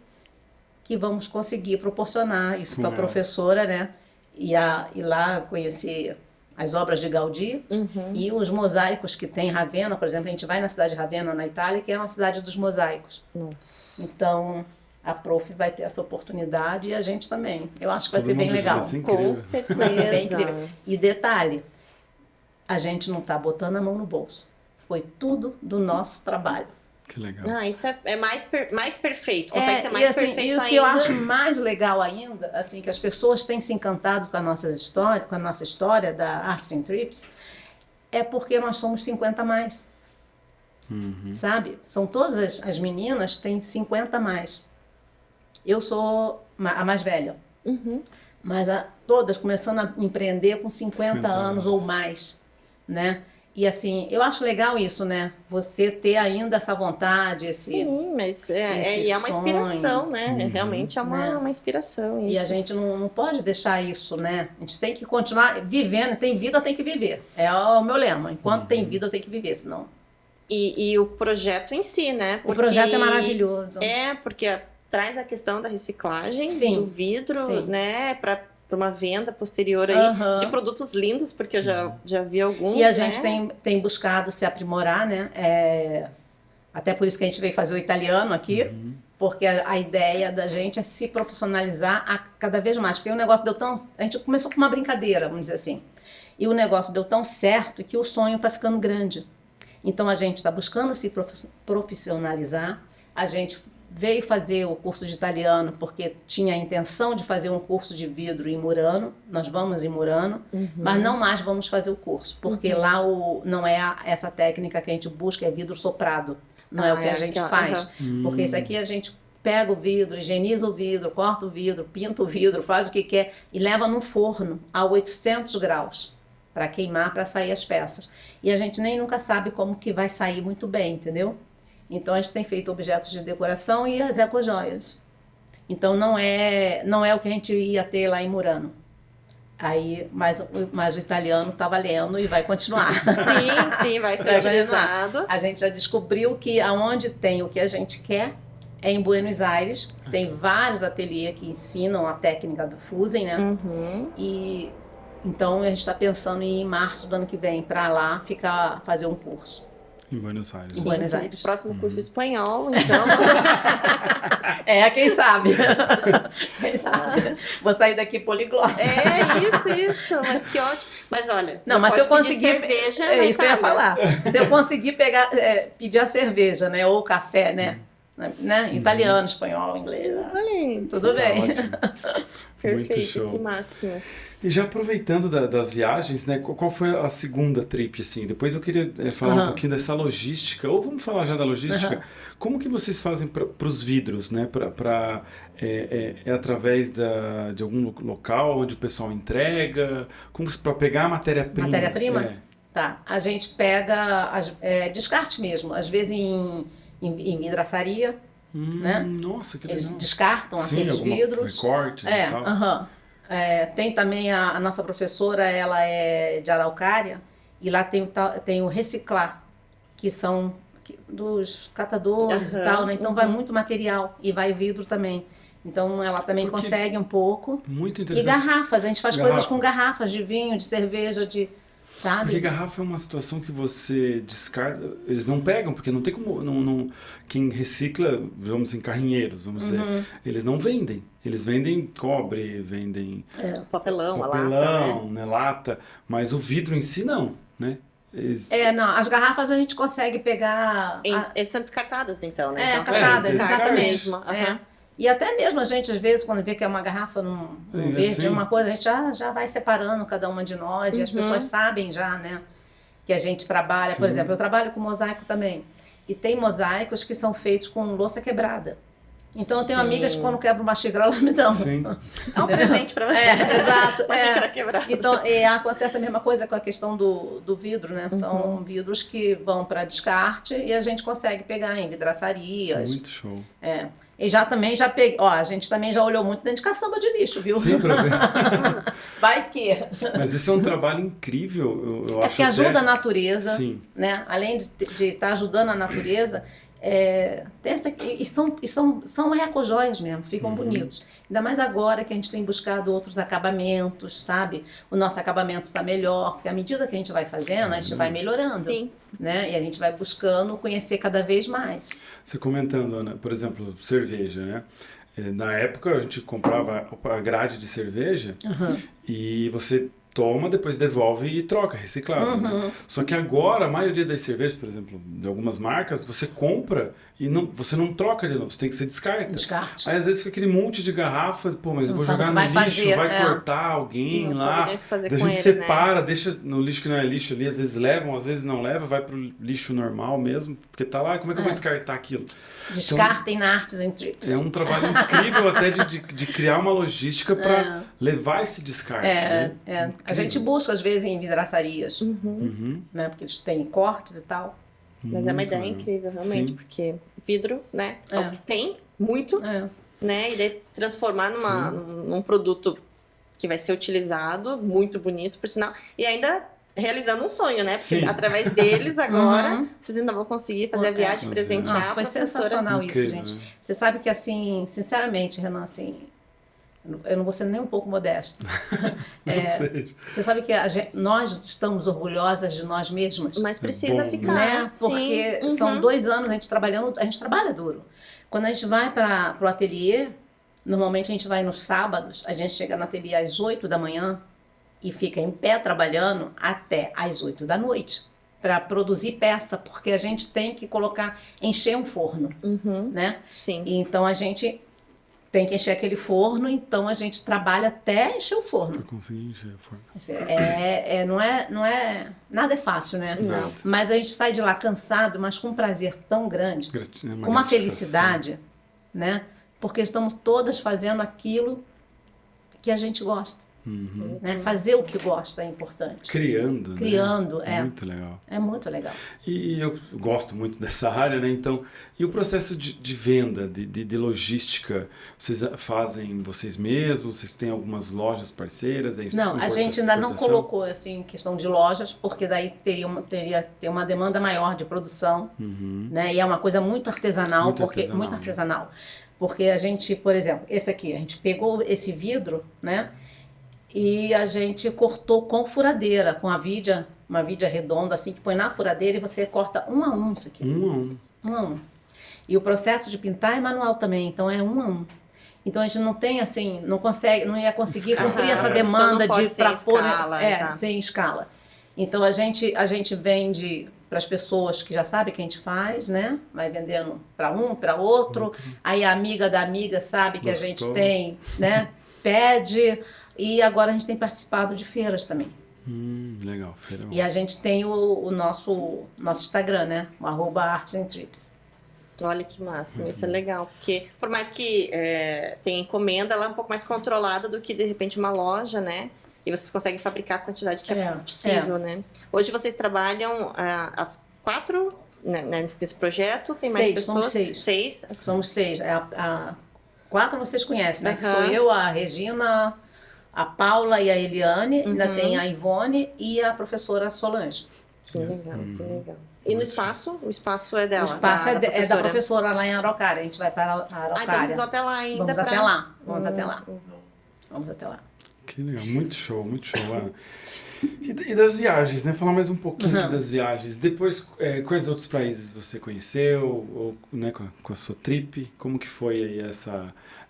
que vamos conseguir proporcionar isso para a professora, né? E lá conhecer as obras de Gaudí e os mosaicos que tem em Ravenna, por exemplo, a gente vai na cidade de Ravenna, na Itália, que é uma cidade dos mosaicos. Nossa. Então, a prof vai ter essa oportunidade e a gente também. Eu acho que vai ser bem legal. Com certeza. Vai ser bem incrível. E detalhe, a gente não está botando a mão no bolso. Foi tudo do nosso trabalho. Que legal. Isso é mais perfeito. Consegue ser mais perfeito e ainda. o que eu acho mais legal ainda, assim, que as pessoas têm se encantado com a nossa história da Arts and Trips, é porque nós somos 50 a mais. Sabe? São todas as meninas têm 50 a mais. Eu sou a mais velha. Mas todas começando a empreender com 50 anos ou mais, né? E assim, eu acho legal isso, né? Você ter ainda essa vontade, Sim, mas é uma inspiração, né? Realmente é uma inspiração isso. E a gente não pode deixar isso, né? A gente tem que continuar vivendo. Tem vida, tem que viver. É o meu lema. Enquanto tem vida, eu tenho que viver, senão... E o projeto em si, né? O projeto é maravilhoso. Porque traz a questão da reciclagem do vidro, né? Para uma venda posterior aí de produtos lindos, porque eu já vi alguns. E a gente tem buscado se aprimorar, né? Até por isso que a gente veio fazer o italiano aqui, porque a ideia da gente é se profissionalizar cada vez mais. Porque o negócio deu tão... A gente começou com uma brincadeira, vamos dizer assim. E o negócio deu tão certo que o sonho está ficando grande. Então a gente está buscando se profissionalizar. A gente veio fazer o curso de italiano porque tinha a intenção de fazer um curso de vidro em Murano. Nós vamos em Murano, mas não mais vamos fazer o curso, porque lá não é essa técnica que a gente busca, é vidro soprado. Não é o que a gente faz. Porque isso aqui a gente pega o vidro, higieniza o vidro, corta o vidro, pinta o vidro, faz o que quer e leva no forno a 800 graus para queimar, para sair as peças. E a gente nem nunca sabe como que vai sair muito bem, entendeu? Então, a gente tem feito objetos de decoração e as ecojoias. Então, não é o que a gente ia ter lá em Murano. Mas o italiano está valendo e vai continuar. Sim, vai ser utilizado. A gente já descobriu que aonde tem o que a gente quer é em Buenos Aires. Tem vários ateliês que ensinam a técnica do Fusing, né? E então, a gente está pensando em março do ano que vem para lá fazer um curso. Em Buenos Aires. Em Buenos Aires. Próximo curso espanhol, então. Quem sabe? Quem sabe? Vou sair daqui poliglota. Isso. Mas que ótimo. Mas olha, mas se eu conseguir cerveja, é isso que eu ia falar. Se eu conseguir pedir a cerveja, né, ou o café, né, italiano, espanhol, inglês, tudo bem. Perfeito, que máximo. E já aproveitando das viagens, né, qual foi a segunda trip, assim? Depois eu queria falar um pouquinho dessa logística, ou vamos falar já da logística. Como que vocês fazem para os vidros, né? É através de algum local onde o pessoal entrega? Como para pegar a matéria-prima? Matéria-prima? Tá. A gente pega descarte mesmo, às vezes em vidraçaria, né? Nossa, que legal. Eles descartam aqueles vidros. Recortes e tal. Tem também a nossa professora, ela é de Araucária, e lá tem o reciclar, que são dos catadores e tal, né? Então vai muito material e vai vidro também. Então ela também consegue um pouco. Muito interessante. E garrafas, a gente faz coisas com garrafas de vinho, de cerveja, sabe? Porque garrafa é uma situação que você descarta, eles não pegam, porque não tem como, quem recicla, vamos em carrinheiros, vamos dizer, eles não vendem. Eles vendem cobre, vendem papelão, a lata, né, lata, mas o vidro em si não, né? Não, as garrafas a gente consegue pegar... Eles são descartadas, então, né? Então, descartadas, exatamente. Mesmo. E até mesmo a gente, às vezes, quando vê que é uma garrafa num verde, é uma coisa, a gente já vai separando cada uma de nós, e as pessoas sabem já, né, que a gente trabalha. Por exemplo, eu trabalho com mosaico também, e tem mosaicos que são feitos com louça quebrada. Então, eu tenho amigas que quando quebram uma xícara, elas me dão. Sim. É um presente para você. Exato. Uma xícara quebrada. Então, acontece a mesma coisa com a questão do vidro, né? São vidros que vão para descarte e a gente consegue pegar em vidraçarias. Muito show. E também já peguei. A gente também já olhou muito dentro de caçamba de lixo, viu? Sim, pra ver. Vai que. Mas esse é um trabalho incrível, eu acho. Porque ajuda a natureza, Sim. Né? Além de estar ajudando a natureza, são ecojoias mesmo, ficam bonitos. Ainda mais agora que a gente tem buscado outros acabamentos, sabe? O nosso acabamento está melhor, porque à medida que a gente vai fazendo, a gente vai melhorando. Sim. Né? E a gente vai buscando conhecer cada vez mais. Você comentando, Ana, por exemplo, cerveja, né? Na época a gente comprava a grade de cerveja e você toma, depois devolve e troca, reciclado. Né? Só que agora, a maioria das cervejas, por exemplo, de algumas marcas, você compra e você não troca de novo, você tem que ser descarte. Aí às vezes fica aquele monte de garrafa, mas eu vou jogar no lixo, vai cortar alguém lá. Não sabe o que fazer a com gente ele, separa, deixa no lixo que não é lixo ali, às vezes levam, às vezes não leva, vai pro lixo normal mesmo, porque tá lá, como é que eu vou descartar aquilo? Descartem na Arts and Trips. É um trabalho incrível até de criar uma logística para levar esse descarte. Né? A gente busca, às vezes, em vidraçarias, né? Porque eles têm cortes e tal. Mas é uma ideia incrível, realmente, porque vidro, né? É o que tem muito, né? E daí transformar num produto que vai ser utilizado, muito bonito, por sinal, e ainda realizando um sonho, né? Porque através deles agora, vocês ainda vão conseguir fazer a viagem, presentear a foi professora. sensacional isso, Incrível, gente. né? Você sabe que, assim, sinceramente, Renan, assim, eu não vou ser nem um pouco modesta. Você sabe que nós estamos orgulhosas de nós mesmas. Mas precisa ficar, né? Porque são 2 anos a gente trabalha duro. Quando a gente vai para o ateliê, normalmente a gente vai nos sábados, a gente chega no ateliê às 8 da manhã e fica em pé trabalhando até às 8 da noite para produzir peça, porque a gente tem que encher um forno, né? Sim. E então a gente tem que encher aquele forno, então a gente trabalha até encher o forno. Pra conseguir encher o forno. Nada é fácil, né? Não. Mas a gente sai de lá cansado, mas com um prazer tão grande, com uma felicidade, né? Porque estamos todas fazendo aquilo que a gente gosta. Né? Fazer o que gosta é importante. Criando, né? Muito legal. É muito legal. E eu gosto muito dessa área, né? Então, e o processo de venda, de logística, vocês fazem vocês mesmos? Vocês têm algumas lojas parceiras? Não, a gente ainda não colocou assim questão de lojas, porque daí teria uma demanda maior de produção, né? E é uma coisa muito artesanal, muito artesanal. Porque a gente, por exemplo, esse aqui, a gente pegou esse vidro, né? E a gente cortou com furadeira, com uma vidia redonda, assim, que põe na furadeira e você corta 1 a 1 isso aqui. 1 a 1. E o processo de pintar é manual também, então é 1 a 1. Então a gente não tem assim, não ia conseguir cumprir essa demanda para pôr sem escala. Então a gente vende para as pessoas que já sabem que a gente faz, né? Vai vendendo para um, para outro. Aí a amiga da amiga sabe que a gente tem, né? Pede. E agora a gente tem participado de feiras também. Legal, feira. E a gente tem o nosso Instagram, né? O @artsandtrips. Olha que máximo, isso é legal. Porque por mais que tenha encomenda, ela é um pouco mais controlada do que, de repente, uma loja, né? E vocês conseguem fabricar a quantidade que é possível, né? Hoje vocês trabalham as 4, né, nesse projeto? Tem mais pessoas? Somos 6. Somos 6. A 4 vocês conhecem, né? Que sou eu, a Regina, a Paula e a Eliane, ainda tem a Ivone e a professora Solange. Que legal, que legal. E no espaço? O espaço é dela? O espaço é da professora lá em Araucária. A gente vai para Araucária. Então vocês vão até lá ainda? Vamos até lá. Vamos até lá. Que legal, muito show, Ana. E das viagens, né? Falar mais um pouquinho das viagens. Depois, quais outros países você conheceu, ou, né, com a sua trip? Como que foi aí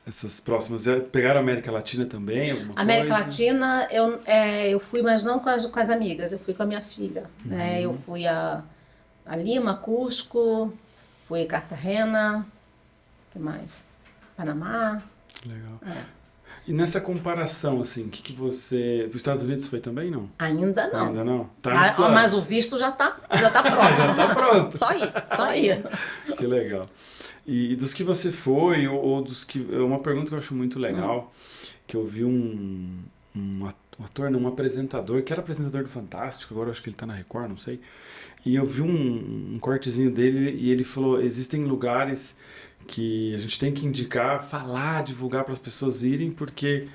essas próximas? Pegaram a América Latina também? América Latina, eu fui, mas não com as amigas, eu fui com a minha filha. Né? Eu fui a Lima, Cusco, fui a Cartagena, o que mais? Panamá. Legal. E nessa comparação, assim, que você... Para os Estados Unidos foi também, não? Ainda não. Ainda não? Mas o visto já tá pronto. Já tá pronto. Só ir. Que legal. E dos que você foi, ou dos que... Uma pergunta que eu acho muito legal, que eu vi um ator, um apresentador, que era apresentador do Fantástico, agora eu acho que ele tá na Record, não sei. E eu vi um cortezinho dele e ele falou, existem lugares que a gente tem que indicar, falar, divulgar para as pessoas irem, porque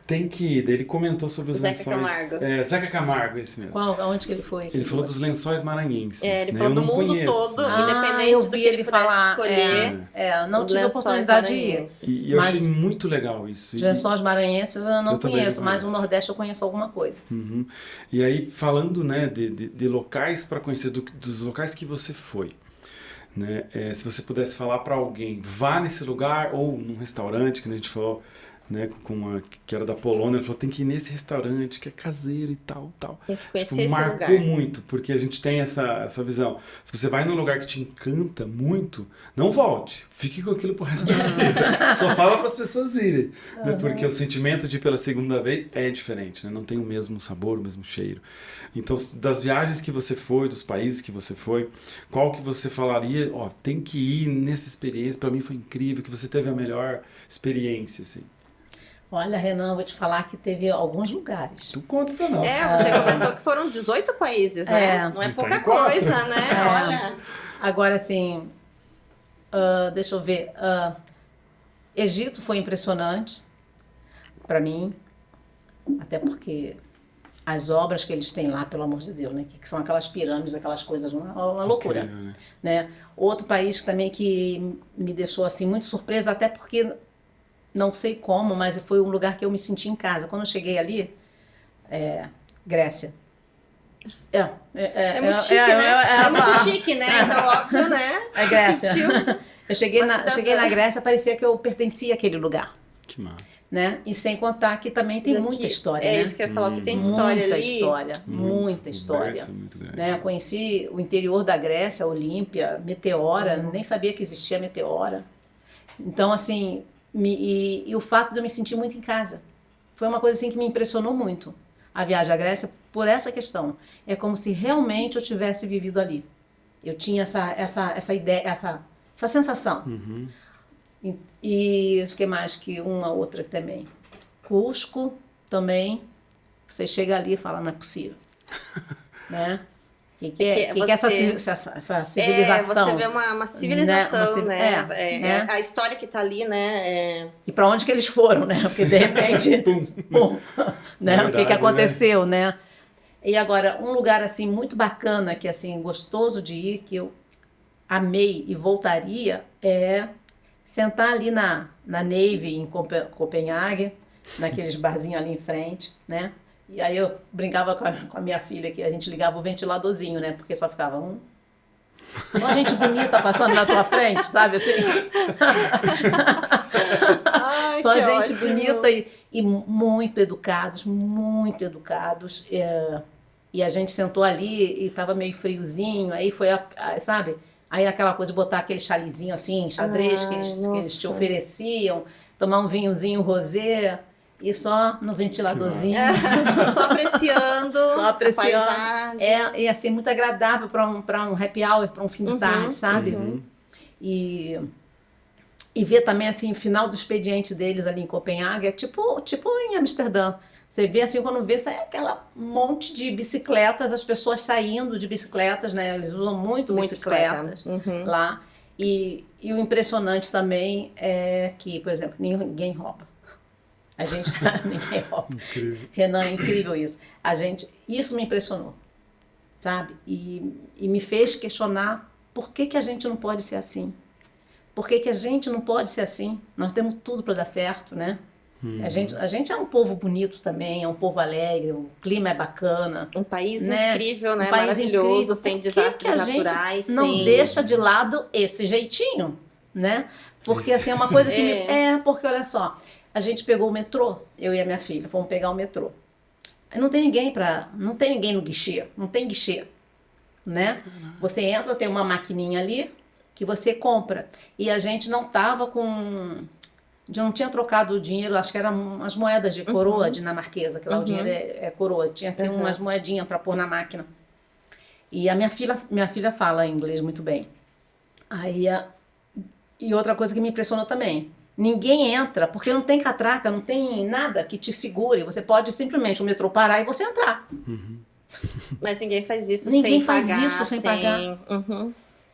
tem que ir. Daí ele comentou sobre os lençóis... Camargo. Zeca Camargo, esse mesmo. Aonde que ele foi? Ele falou dos lençóis maranhenses. Ele né? falou do mundo todo, independente eu do vi que ele falar. Escolher. Não tive a oportunidade de ir. E eu achei muito legal isso. Os lençóis maranhenses eu não conheço, mas no Nordeste eu conheço alguma coisa. Uhum. E aí, falando, né, de locais para conhecer, dos locais que você foi, né? Se você pudesse falar para alguém, vá nesse lugar, ou num restaurante, que a gente falou, né, que era da Polônia, ele falou, tem que ir nesse restaurante, que é caseiro e tal. Tem que conhecer esse marcou lugar. muito, porque a gente tem essa visão. Se você vai num lugar que te encanta muito, não volte. Fique com aquilo pro resto da vida. Só fala para as pessoas irem. Né? Porque o sentimento de ir pela segunda vez é diferente, né? Não tem o mesmo sabor, o mesmo cheiro. Então, das viagens que você foi, dos países que você foi, qual que você falaria, tem que ir nessa experiência, para mim foi incrível, que você teve a melhor experiência, assim? Olha, Renan, vou te falar que teve alguns lugares. Tu conta pra nós. Você comentou que foram 18 países, né? Não é pouca coisa, né? Olha. Agora, assim, deixa eu ver. Egito foi impressionante para mim, até porque as obras que eles têm lá, pelo amor de Deus, né? Que são aquelas pirâmides, aquelas coisas, uma loucura. Incrível, né? Outro país também que me deixou assim muito surpresa, até porque não sei como, mas foi um lugar que eu me senti em casa. Quando eu cheguei ali, Grécia. É muito chique, né? É muito chique, né? Então, óbvio, né? É Grécia. Eu cheguei na Grécia, parecia que eu pertencia àquele lugar. Que massa. Né? E sem contar que também tem muita história. Isso que eu ia falar, que tem história ali. Muita história. Muito grande. Né? Eu conheci o interior da Grécia, Olímpia, Meteora, nem sabia que existia Meteora. Então, assim, e o fato de eu me sentir muito em casa. Foi uma coisa assim que me impressionou muito. A viagem à Grécia, por essa questão. É como se realmente eu tivesse vivido ali. Eu tinha essa ideia, essa sensação. E o que mais que uma outra também. Cusco também. Você chega ali e fala, não é possível. Né? O que é essa civilização? Você vê uma civilização, né? A história que está ali, né? E para onde que eles foram, né? Porque de repente, pum, né? Verdade, o que aconteceu, né? E agora, um lugar assim muito bacana, que assim, gostoso de ir, que eu amei e voltaria, é sentar ali na Navy, em Copenhague, naqueles barzinhos ali em frente, né? E aí eu brincava com a minha filha, que a gente ligava o ventiladorzinho, né? Porque só ficava só gente bonita passando na tua frente, sabe assim? Ai, só gente ótimo. bonita e muito educados, muito educados. E a gente sentou ali e tava meio friozinho, aí foi, sabe? Aí aquela coisa de botar aquele chalezinho assim, xadrez, que eles te ofereciam, tomar um vinhozinho rosé e só no ventiladorzinho. Só apreciando a paisagem. E assim, muito agradável para um happy hour, para um fim de tarde, sabe? E ver também assim, o final do expediente deles ali em Copenhague, é tipo em Amsterdã. Você vê assim, quando vê, sai aquela monte de bicicletas, as pessoas saindo de bicicletas, né? Eles usam muito bicicletas lá. E o impressionante também é que, por exemplo, ninguém rouba. A gente ninguém rouba. Incrível. Renan, é incrível isso. Isso me impressionou, sabe? E me fez questionar por que a gente não pode ser assim. Por que a gente não pode ser assim? Nós temos tudo para dar certo, né? A gente é um povo bonito também, é um povo alegre, o clima é bacana. Um país né? incrível, né? Um país Maravilhoso, incrível. sem desastres naturais. Não deixa de lado esse jeitinho, né? Porque assim, é uma coisa que porque olha só, a gente pegou o metrô, eu e a minha filha, fomos pegar o metrô. Aí não tem ninguém no guichê, não tem guichê, né? Você entra, tem uma maquininha ali que você compra. E a gente não tava não tinha trocado o dinheiro, acho que eram as moedas de coroa dinamarquesa, que lá o dinheiro é coroa, tinha que ter umas moedinhas para pôr na máquina. E a minha filha fala inglês muito bem. Aí, e outra coisa que me impressionou também, ninguém entra, porque não tem catraca, não tem nada que te segure, você pode simplesmente o metrô parar e você entrar. Mas ninguém faz isso sem pagar. Ninguém faz isso sem pagar.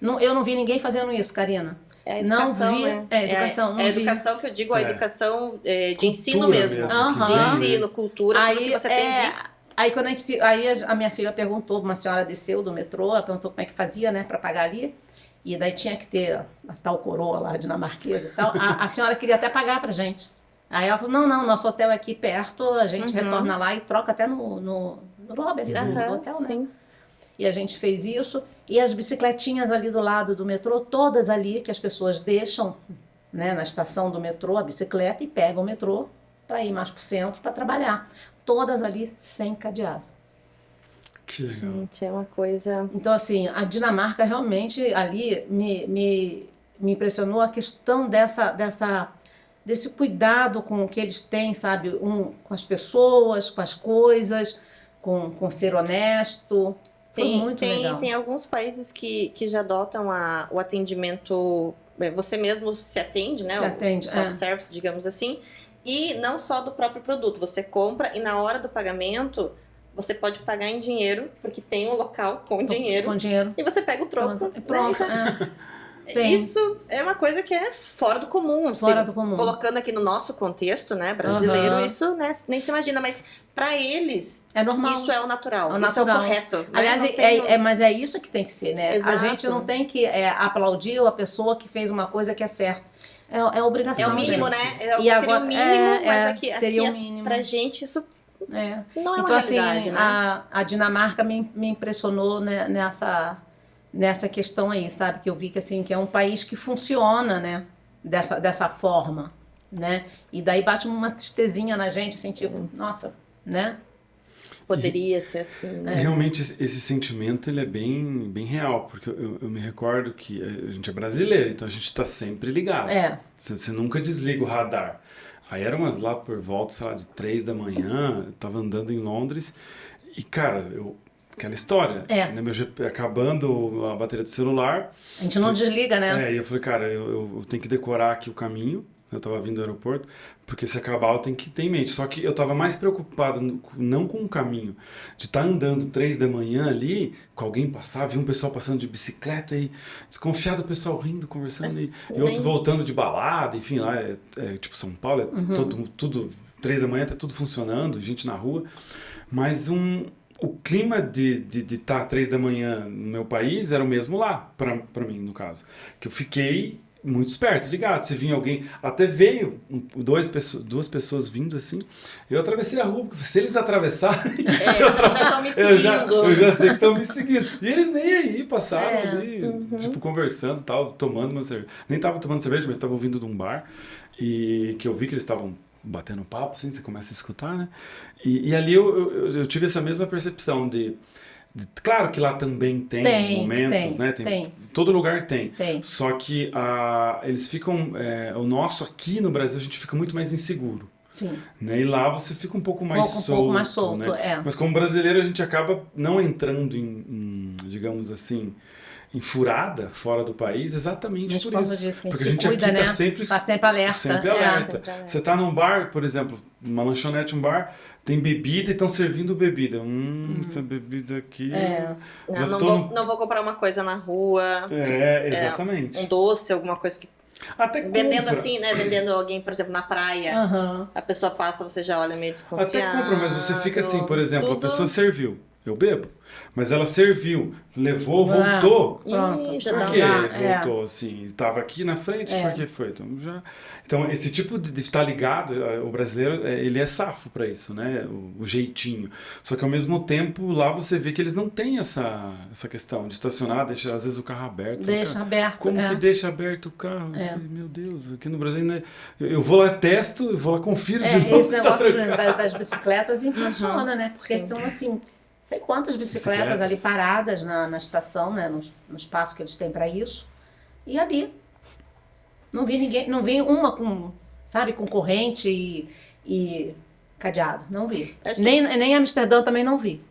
Não, eu não vi ninguém fazendo isso, Karina. É a educação, não vi, né? É a educação, a educação que eu digo, a educação de ensino mesmo. De ensino, cultura, aí, que você tem de... Aí, a minha filha perguntou, uma senhora desceu do metrô, ela perguntou como é que fazia, né, para pagar ali. E daí tinha que ter a tal coroa lá, dinamarquesa e tal. A senhora queria até pagar pra gente. Aí ela falou, não, nosso hotel é aqui perto, a gente retorna lá e troca até no lobby ali do hotel, né? Sim. E a gente fez isso. E as bicicletinhas ali do lado do metrô, todas ali que as pessoas deixam, né, na estação do metrô, a bicicleta, e pegam o metrô para ir mais pro centro para trabalhar. Todas ali sem cadeado. Que legal. Gente, é uma coisa... Então, assim, a Dinamarca realmente ali me impressionou a questão desse cuidado com o que eles têm, sabe? Com as pessoas, com as coisas, com ser honesto. Foi muito legal. Tem alguns países que já adotam o atendimento... Você mesmo se atende, né? Se atende, o self-service, digamos assim. E não só do próprio produto. Você compra e na hora do pagamento... Você pode pagar em dinheiro, porque tem um local com dinheiro. Com dinheiro. E você pega o troco. Pronto. Isso é uma coisa que é fora do comum. Fora do comum. Colocando aqui no nosso contexto, né, brasileiro, isso, né, nem se imagina. Mas para eles, é normal. Isso é o natural. É o natural. Isso é o correto. Aliás, mas é isso que tem que ser, né? Exato. A gente não tem que aplaudir a pessoa que fez uma coisa que é certa. É obrigação. É o mínimo, gente. né? Seria o mínimo, mas aqui o mínimo. Pra gente isso... Não é então, uma realidade, assim, né? a Dinamarca me impressionou, né, nessa questão aí, sabe? Que eu vi que, assim, que é um país que funciona, né? Dessa forma, né? E daí bate uma tristezinha na gente, assim, tipo, nossa, né? Poderia ser assim. Né? Realmente esse sentimento ele é bem, bem real, porque eu me recordo que a gente é brasileiro, então a gente está sempre ligado. Você nunca desliga o radar. Aí eram umas lá por volta, sei lá, de 3 da manhã, eu tava andando em Londres e, cara, aquela história, né, meu GP, acabando a bateria do celular. A gente não desliga, né? E eu falei, cara, eu tenho que decorar aqui o caminho, eu tava vindo do aeroporto, porque se acabar eu tenho que ter em mente. Só que eu tava mais preocupado, não com o caminho, de estar andando 3 da manhã ali, com alguém passar, vi um pessoal passando de bicicleta e desconfiado, o pessoal rindo, conversando, e outros voltando de balada, enfim, lá tipo São Paulo, tudo 3 da manhã, tá tudo funcionando, gente na rua, mas o clima de estar 3 da manhã no meu país era o mesmo lá, pra mim, no caso, que eu fiquei muito esperto, ligado. Se vinha alguém, até veio duas pessoas vindo assim, eu atravessei a rua, porque se eles atravessarem, já estão me seguindo. Eu já sei que estão me seguindo. E eles nem aí, passaram ali, tipo, conversando, tal, tomando uma cerveja. Nem estavam tomando cerveja, mas estavam vindo de um bar, e que eu vi que eles estavam batendo papo, assim, você começa a escutar, né? E ali eu tive essa mesma percepção claro que lá também tem momentos, né? Tem. Todo lugar tem. Só que eles ficam... o nosso aqui no Brasil, a gente fica muito mais inseguro. Sim. Né? E lá você fica um pouco mais solto. Um pouco mais solto, né? Mas como brasileiro, a gente acaba não entrando em digamos assim, em furada fora do país exatamente por isso. Disso, que porque a gente cuida, aqui né? tá sempre alerta. Sempre alerta. Você tá num bar, por exemplo, uma lanchonete, um bar... Tem bebida e estão servindo bebida. Essa bebida aqui... Não vou comprar uma coisa na rua. Exatamente. Um doce, alguma coisa. Até vendendo compra. assim, né? Vendendo alguém, por exemplo, na praia. A pessoa passa, você já olha meio desconfiado. Até compra, mas você fica assim, por exemplo, a pessoa serviu. eu bebo. Mas ela serviu, levou, voltou. Pronto. Por que voltou assim? Estava aqui na frente, por que foi? Então, esse tipo de estar ligado, o brasileiro, ele é safo para isso, né? O jeitinho. Só que ao mesmo tempo, lá você vê que eles não têm essa questão de estacionar, deixa às vezes o carro aberto. Deixa aberto. Como que deixa aberto o carro? Assim, meu Deus, aqui no Brasil, né? Eu vou lá, testo, eu vou lá, confiro de novo. Esse negócio das bicicletas impressiona, né? Porque são assim... Não sei quantas bicicletas ali paradas na estação, né, no espaço que eles têm para isso. E ali, não vi ninguém, não vi uma com, sabe, com corrente e cadeado, não vi. Nem Amsterdã também não vi.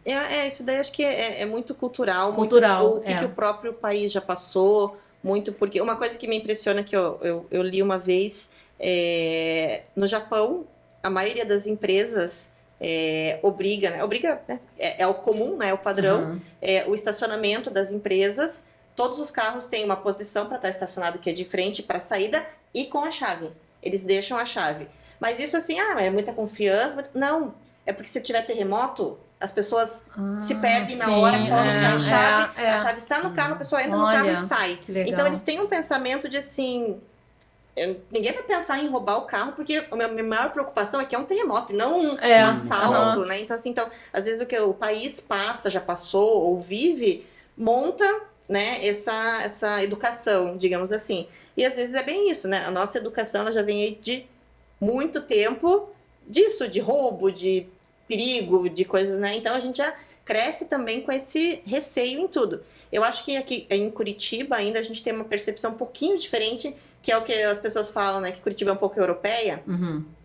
Isso daí acho que é muito cultural. Cultural, o que o próprio país já passou, muito, porque uma coisa que me impressiona que eu li uma vez, no Japão, a maioria das empresas obriga, né? É o comum, né? É o padrão. O estacionamento das empresas, todos os carros têm uma posição para estar estacionado que é de frente para a saída e com a chave. Eles deixam a chave. Mas isso assim, é muita confiança. Não, é porque se tiver terremoto, as pessoas se perdem na hora, colocam a chave está no carro, a pessoa entra no carro e sai. Então eles têm um pensamento de assim... Ninguém vai pensar em roubar o carro, porque a minha maior preocupação é que é um terremoto e não um assalto, né? Então, assim, às vezes o que o país passa, já passou ou vive, monta, né, essa educação, digamos assim. E às vezes é bem isso, né? A nossa educação ela já vem aí de muito tempo disso, de roubo, de perigo, de coisas, né? Então a gente já cresce também com esse receio em tudo. Eu acho que aqui em Curitiba ainda a gente tem uma percepção um pouquinho diferente, que é o que as pessoas falam, né? Que Curitiba é um pouco europeia.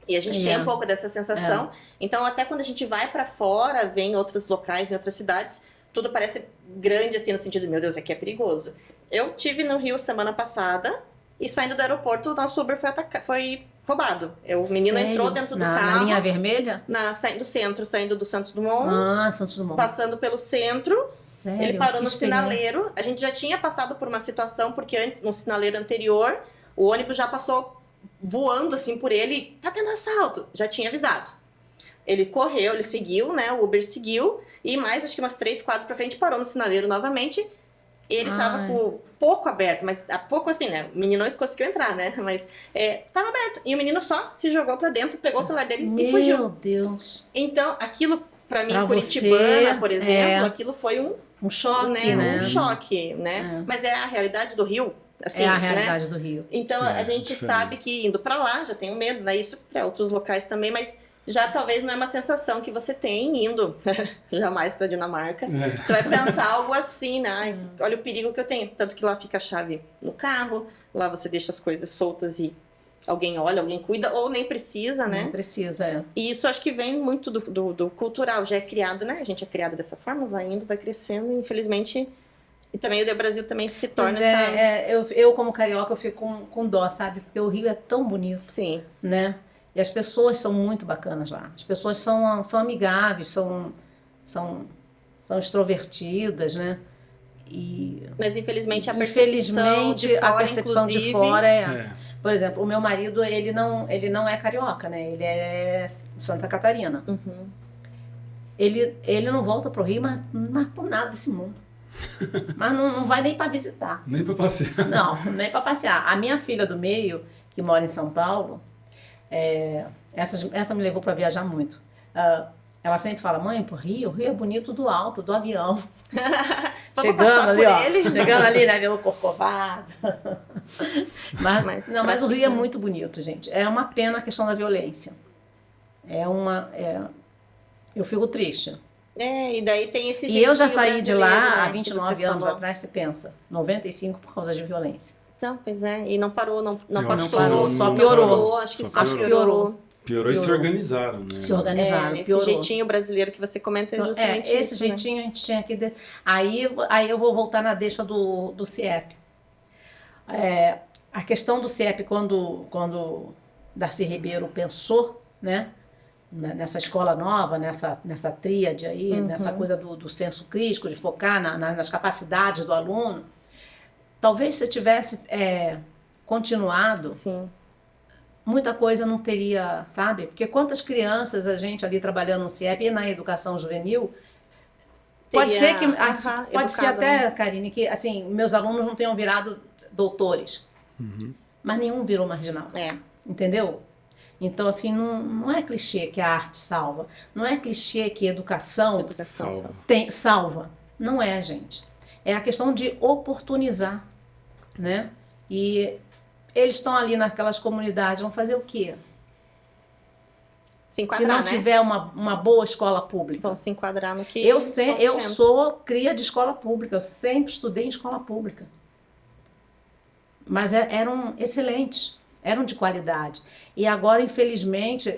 E a gente tem um pouco dessa sensação. Então, até quando a gente vai para fora, vê em outros locais, em outras cidades, tudo parece grande, assim, no sentido, meu Deus, aqui é perigoso. Eu tive no Rio semana passada e saindo do aeroporto, o nosso Uber foi roubado. O menino entrou dentro do carro. Na linha vermelha? Saindo do Santos Dumont. Santos Dumont. Passando pelo centro. Sério? Ele parou no sinaleiro. A gente já tinha passado por uma situação, porque antes, no sinaleiro anterior, o ônibus já passou voando assim por ele. Tá tendo assalto. Já tinha avisado. Ele correu, ele seguiu, né? O Uber seguiu. E mais, acho que umas 3 quadras pra frente, parou no sinaleiro novamente. Ele tava com pouco aberto, mas há pouco assim, né? O menino conseguiu entrar, né? Mas tava aberto. E o menino só se jogou pra dentro, pegou o celular dele e fugiu. Meu Deus. Então, aquilo, pra mim, curitibana, por exemplo, aquilo foi um choque, né? Um choque, né? Mas é a realidade do Rio. Assim, a realidade do Rio. Então, a gente sabe que indo pra lá, já tenho medo, né? Isso pra outros locais também, mas já talvez não é uma sensação que você tem indo jamais pra Dinamarca. Você vai pensar algo assim, né? Ai, olha o perigo que eu tenho. Tanto que lá fica a chave no carro, lá você deixa as coisas soltas e alguém olha, alguém cuida, ou nem precisa, né? Não precisa, E isso acho que vem muito do cultural, já é criado, né? A gente é criado dessa forma, vai indo, vai crescendo, e infelizmente... E também o Brasil também se torna eu como carioca, eu fico com dó, sabe? Porque o Rio é tão bonito. Sim. Né? E as pessoas são muito bacanas lá. As pessoas são amigáveis, são extrovertidas, né? Mas infelizmente a percepção de fora é essa. Por exemplo, o meu marido, ele não é carioca, né? Ele é Santa Catarina. Ele não volta pro Rio, mas por nada desse mundo. Mas não vai nem para visitar. Nem para passear. Não, nem para passear. A minha filha do meio, que mora em São Paulo, essa me levou para viajar muito. Ela sempre fala, mãe, pro Rio, o Rio é bonito do alto, do avião. Chegando ali, né, vendo o Corcovado. Mas o Rio é muito bonito, gente. É uma pena a questão da violência. Eu fico triste. E daí tem esse E eu já saí de lá há 29 anos atrás, você pensa. 95 por causa de violência. Então, pois e não parou, não passou. Parou, só piorou. Acho que só piorou. Piorou e se organizaram, né? Se organizaram, esse jeitinho brasileiro que você comenta é justamente isso. Esse jeitinho, né? A gente tinha que... Aí eu vou voltar na deixa do CIEP. A questão do CIEP, quando Darcy Ribeiro pensou, né? Nessa escola nova, nessa tríade aí, nessa coisa do senso crítico, de focar nas capacidades do aluno, talvez se tivesse continuado, sim, muita coisa não teria, sabe? Porque quantas crianças a gente ali trabalhando no CIEP e na educação juvenil Pode ser que, pode ser até, Karine, que assim, meus alunos não tenham virado doutores, mas nenhum virou marginal. Entendeu? Então, assim, não é clichê que a arte salva. Não é clichê que a educação salva. Não é, gente. É a questão de oportunizar, né? E eles estão ali naquelas comunidades, vão fazer o quê? Se enquadrar, se não tiver uma boa escola pública. Vão se enquadrar no que... Eu sou cria de escola pública, eu sempre estudei em escola pública. Mas eram excelentes, eram de qualidade. E agora, infelizmente,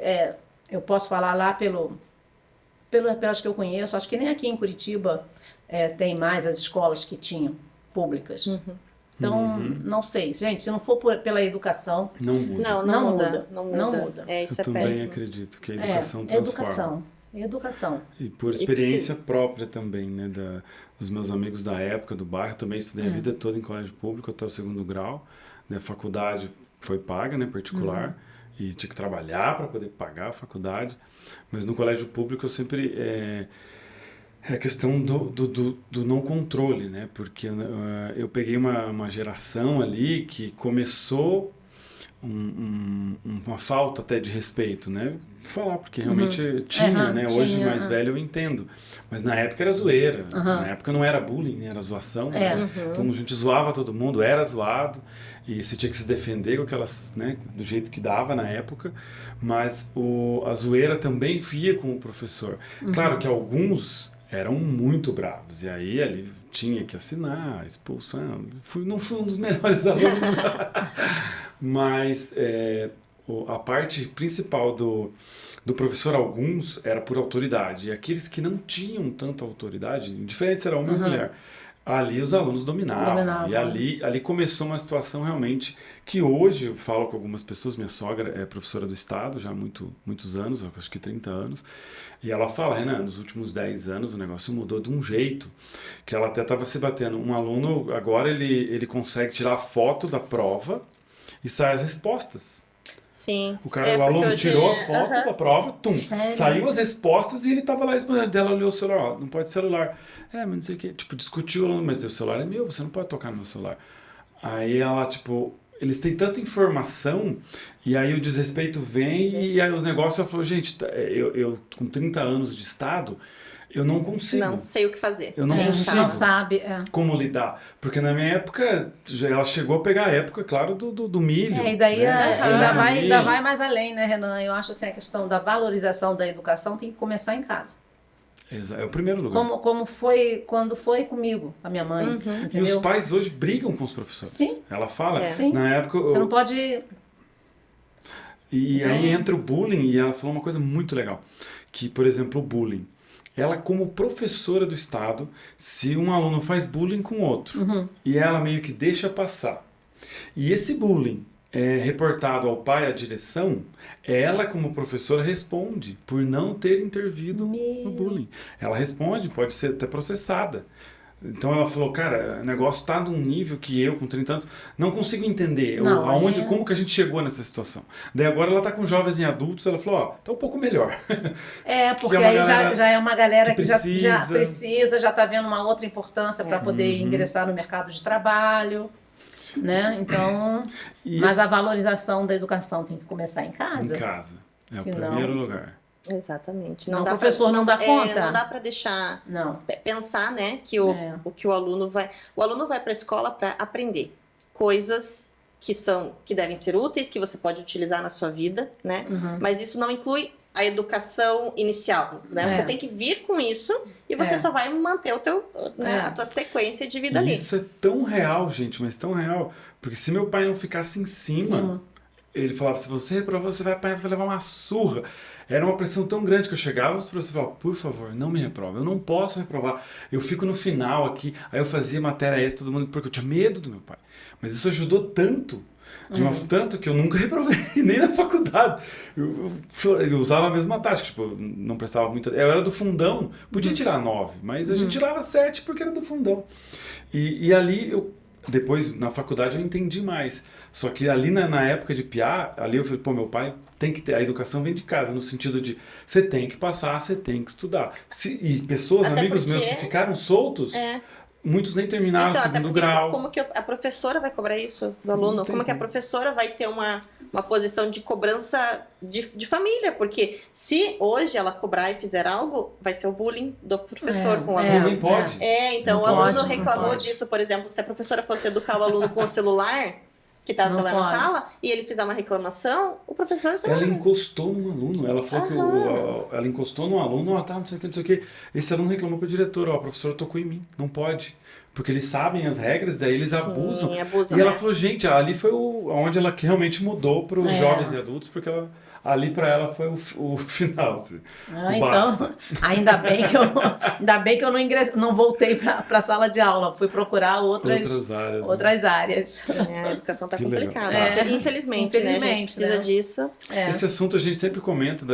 eu posso falar lá pelas que eu conheço, acho que nem aqui em Curitiba tem mais as escolas que tinham, públicas. Então, não sei. Gente, se não for pela educação... Não muda. Não muda. Isso eu também acredito que a educação transforma. Educação. E por experiência própria também, né? Dos meus amigos da época, do bairro, também estudei a vida toda em colégio público até o 2º grau. Né? A faculdade foi paga, né? Particular. E tinha que trabalhar para poder pagar a faculdade. Mas no colégio público eu sempre... É a questão do não controle, né? Porque eu peguei uma geração ali que começou uma falta até de respeito, né? Falar, porque realmente tinha, né? Hoje, mais velho, eu entendo. Mas na época era zoeira. Na época não era bullying, era zoação. Né? Então a gente zoava todo mundo, era zoado. E você tinha que se defender com aquelas, né? Do jeito que dava na época. Mas a zoeira também via com o professor. Claro que alguns... eram muito bravos, e aí ali tinha que assinar, expulsão. Não fui um dos melhores alunos, mas a parte principal do professor, alguns, era por autoridade, e aqueles que não tinham tanta autoridade, indiferente se era homem ou mulher, ali os alunos dominavam. E ali começou uma situação realmente que hoje eu falo com algumas pessoas. Minha sogra é professora do estado já há muitos anos, acho que 30 anos, e ela fala: Renan, nos últimos 10 anos o negócio mudou de um jeito que ela até estava se batendo. Um aluno agora ele consegue tirar a foto da prova e sai as respostas. Sim. O aluno tirou a foto da prova, saiu as respostas e ele estava lá respondendo. Ela olhou o celular, não pode celular. Mas não sei o que, tipo, discutiu, mas o celular é meu, você não pode tocar no meu celular. Aí ela, tipo, eles têm tanta informação, e aí o desrespeito vem, e aí os negócios, ela falou, gente, eu com 30 anos de estado, eu não consigo. Não sei o que fazer. Eu não consigo. Não sabe. Como lidar. Porque na minha época, ela chegou a pegar a época, claro, do milho. E daí ainda vai mais além, né, Renan? Eu acho assim, a questão da valorização da educação tem que começar em casa. É o primeiro lugar. Como foi quando foi comigo, a minha mãe. E os pais hoje brigam com os professores. Sim. Ela fala, Sim. Na época... Você não pode... E aí entra o bullying, e ela falou uma coisa muito legal. Que, por exemplo, o bullying. Ela, como professora do estado, se um aluno faz bullying com outro, e ela meio que deixa passar, e esse bullying é reportado ao pai, à direção, ela, como professora, responde por não ter intervido no bullying. Ela responde, pode ser até processada. Então ela falou, cara, o negócio está num nível que eu, com 30 anos, não consigo entender como que a gente chegou nessa situação. Daí agora ela está com jovens e adultos, ela falou, tá um pouco melhor. Porque aí já é uma galera que já precisa, já está vendo uma outra importância para poder ingressar no mercado de trabalho. Né? Então, mas a valorização da educação tem que começar em casa. Em casa. O primeiro lugar. Exatamente. Não, o professor não dá conta. Não dá para deixar pensar, né, que o aluno vai para a escola para aprender coisas que devem ser úteis, que você pode utilizar na sua vida, né? Mas isso não inclui a educação inicial, né? Você tem que vir com isso e você só vai manter a tua sequência de vida ali. Isso é tão real, gente, mas tão real, porque se meu pai não ficasse em cima. Ele falava, se você reprovar, você vai apanhar, você vai levar uma surra. Era uma pressão tão grande que eu chegava os professores falavam, por favor, não me reprova, eu não posso reprovar. Eu fico no final aqui, aí eu fazia matéria extra, todo mundo, porque eu tinha medo do meu pai. Mas isso ajudou tanto, tanto que eu nunca reprovei, nem na faculdade. Eu usava a mesma tática, tipo, não prestava muito... Eu era do fundão, podia tirar 9, mas a gente tirava 7 porque era do fundão. E ali depois, na faculdade, eu entendi mais. Só que ali na época de piá, ali eu falei, pô, meu pai tem que ter, a educação vem de casa, no sentido de você tem que passar, você tem que estudar. E pessoas, Até amigos porque... meus que ficaram soltos, muitos nem terminaram o segundo grau. Como que a professora vai cobrar isso do aluno? Como que a professora vai ter uma posição de cobrança de família? Porque se hoje ela cobrar e fizer algo, vai ser o bullying do professor com o aluno. Não pode. Então o aluno reclamou disso, por exemplo, se a professora fosse educar o aluno com o celular, que está lá na sala, e ele fizer uma reclamação, o professor... Ela encostou no aluno, ela falou que ela encostou no aluno, não sei o que. Esse aluno reclamou pro diretor, a professora tocou em mim, não pode. Porque eles sabem as regras, daí eles abusam. E ela falou, gente, ali foi onde ela realmente mudou para os jovens e adultos, porque ali para ela foi o final. Assim, então, ainda bem que eu não voltei para a sala de aula, fui procurar outras áreas. A educação está complicada. Infelizmente, né? A gente precisa disso. Esse assunto a gente sempre comenta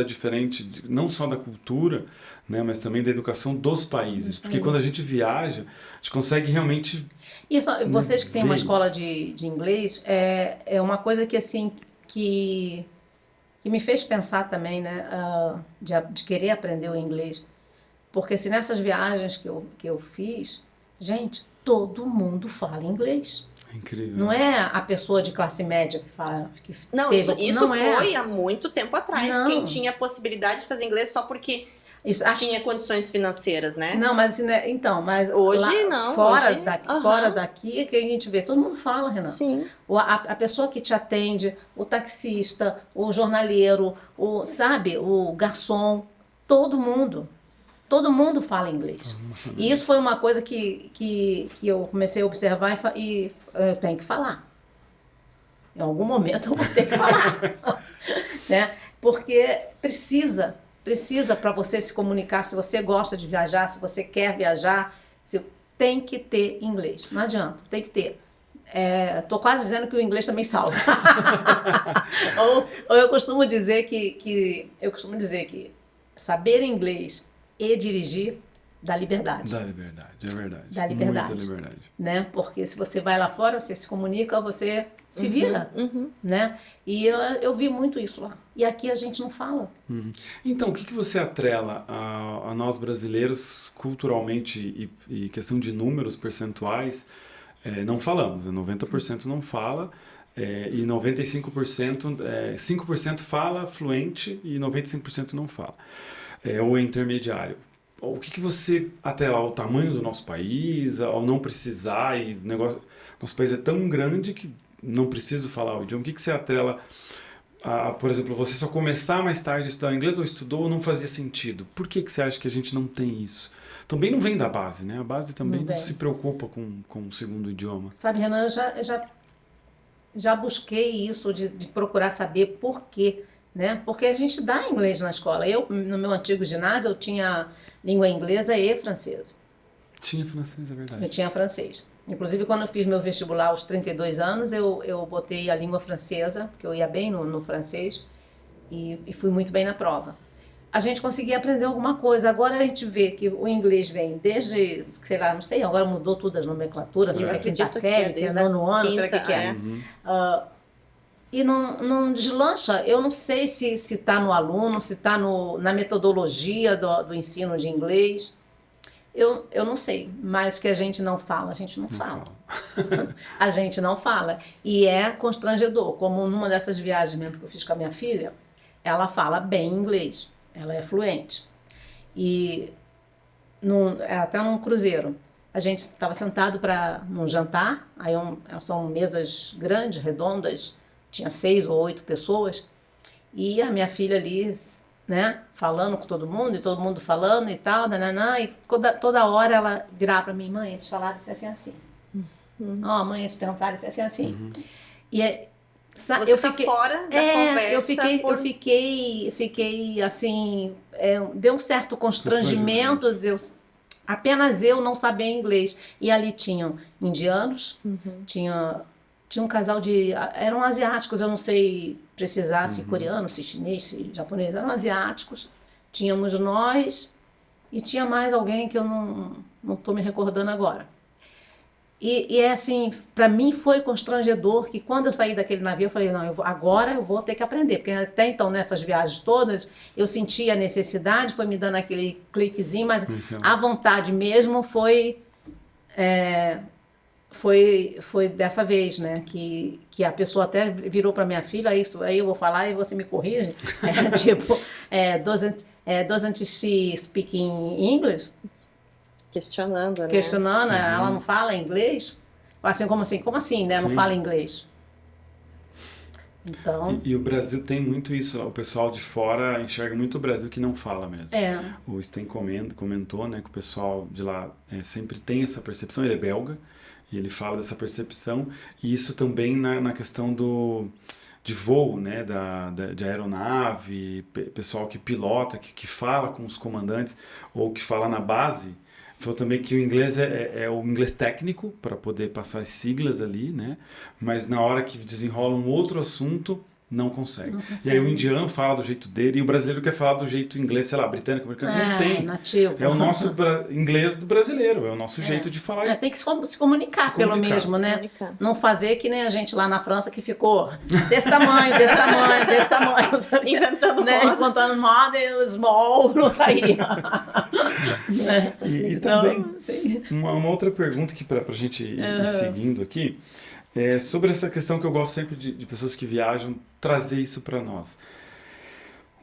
não só da cultura, né, mas também da educação dos países. Porque quando a gente viaja, a gente consegue realmente... Isso, vocês que têm uma escola de inglês, é uma coisa que, assim, que me fez pensar também, né, de querer aprender o inglês. Porque se nessas viagens que eu fiz, gente, todo mundo fala inglês. É incrível. Não é a pessoa de classe média que fala. Isso foi há muito tempo atrás. Quem tinha a possibilidade de fazer inglês só porque... tinha condições financeiras, né? Não, mas mas hoje não. Fora daqui que a gente vê, todo mundo fala, Renan. Sim. A pessoa que te atende, o taxista, o jornaleiro, o garçom, todo mundo fala inglês. E isso foi uma coisa que eu comecei a observar e eu tenho que falar. Em algum momento eu vou ter que falar. Né? Porque precisa para você se comunicar, se você gosta de viajar, se você quer viajar, tem que ter inglês. Não adianta, tem que ter. Tô quase dizendo que o inglês também salva. ou eu costumo dizer que saber inglês e dirigir dá liberdade. Dá liberdade, é verdade. Dá liberdade. Muita liberdade. Né? Porque se você vai lá fora, você se comunica, você se vira, né? E eu vi muito isso lá. E aqui a gente não fala. Então, o que você atrela a nós brasileiros culturalmente e questão de números percentuais? Não falamos, 90% não fala e 95%, 5% fala fluente e 95% não fala. Ou é intermediário. O que você atrela ao tamanho do nosso país, ao não precisar, e nosso país é tão grande que não preciso falar o idioma. O que você atrela por exemplo, você só começar mais tarde a estudar inglês ou estudou não fazia sentido? Por que você acha que a gente não tem isso? Também não vem da base, né? A base também não se preocupa com o segundo idioma. Sabe, Renan, eu já busquei isso de procurar saber por quê, né? Porque a gente dá inglês na escola. Eu, no meu antigo ginásio, eu tinha língua inglesa e francesa. Tinha francês, é verdade. Eu tinha francês. Inclusive, quando eu fiz meu vestibular aos 32 anos, eu botei a língua francesa, porque eu ia bem no francês, e fui muito bem na prova. A gente conseguia aprender alguma coisa. Agora a gente vê que o inglês vem desde, sei lá, não sei, agora mudou tudo as nomenclaturas, não sei se é quinta série, que é nono ano, sei lá o que é. E não deslancha. Eu não sei se está no aluno, se está na metodologia do ensino de inglês. Eu não sei, mas que a gente não fala, a gente não fala. A gente não fala. E é constrangedor, como numa dessas viagens mesmo que eu fiz com a minha filha, ela fala bem inglês, ela é fluente. E até num cruzeiro, a gente estava sentado num jantar, aí são mesas grandes, redondas, tinha 6 ou 8 pessoas, e a minha filha ali, né, falando com todo mundo, e todo mundo falando e tal, e toda hora ela virava para mim, mãe, eles falaram isso assim. Mãe, eles perguntaram isso assim. E você eu fiquei fora da conversa. Eu fiquei assim, deu um certo constrangimento, apenas eu não sabia inglês. E ali tinham indianos, tinha um casal eram asiáticos, eu não sei precisar se coreano, se chinês, se japonês, eram asiáticos. Tínhamos nós e tinha mais alguém que eu não estou me recordando agora. E é assim, para mim foi constrangedor que quando eu saí daquele navio, eu falei, não, agora eu vou ter que aprender, porque até então, nessas viagens todas, eu sentia a necessidade, foi me dando aquele cliquezinho, mas a vontade mesmo foi dessa vez, né, que a pessoa até virou para minha filha, isso aí eu vou falar e você me corrige, doesn't she speak in English? Questionando, né? Questionando, ela não fala inglês? Como assim, né? Não fala inglês. Então... E o Brasil tem muito isso, o pessoal de fora enxerga muito o Brasil que não fala mesmo. O Sten comentou, né, que o pessoal de lá sempre tem essa percepção, ele é belga, e ele fala dessa percepção, e isso também na questão de voo, né, de aeronave, pessoal que pilota, que fala com os comandantes, ou que fala na base. Falou também que o inglês é o inglês técnico, para poder passar as siglas ali, né? Mas na hora que desenrola um outro assunto, não consegue. E aí o indiano fala do jeito dele, e o brasileiro quer falar do jeito inglês, sei lá, britânico, americano. Não tem. Nativo. É o nosso inglês do brasileiro, é o nosso jeito de falar. Tem que se comunicar pelo mesmo, né? Não fazer que nem a gente lá na França que ficou desse tamanho. Inventando né? moda. Inventando moda e o small não saía. E então, também, uma outra pergunta que pra gente ir seguindo aqui, sobre essa questão que eu gosto sempre de pessoas que viajam, trazer isso para nós.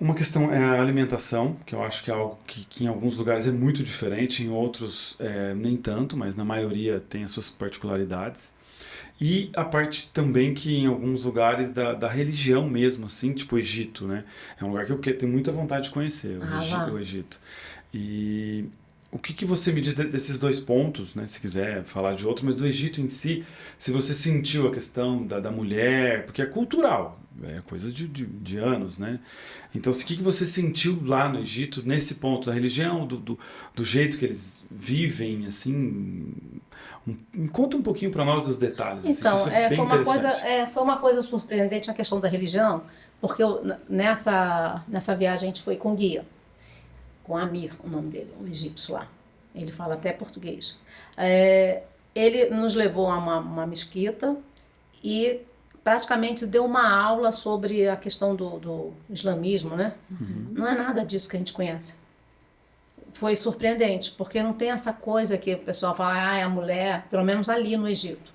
Uma questão é a alimentação, que eu acho que é algo que em alguns lugares é muito diferente, em outros nem tanto, mas na maioria tem as suas particularidades. E a parte também que em alguns lugares da religião mesmo, assim, tipo o Egito, né? É um lugar que eu tenho muita vontade de conhecer, o Egito. E o que você me diz desses dois pontos, né? Se quiser falar de outro, mas do Egito em si, se você sentiu a questão da mulher, porque é cultural, é coisa de anos, né? Então, o que você sentiu lá no Egito, nesse ponto da religião, do jeito que eles vivem, assim... Conta um pouquinho para nós dos detalhes. Então, assim, é bem foi uma coisa surpreendente a questão da religião, porque nessa viagem a gente foi com guia, com Amir, o nome dele, um egípcio lá. Ele fala até português. Ele nos levou a uma mesquita e praticamente deu uma aula sobre a questão do islamismo, né? Não é nada disso que a gente conhece. Foi surpreendente, porque não tem essa coisa que o pessoal fala, a mulher, pelo menos ali no Egito.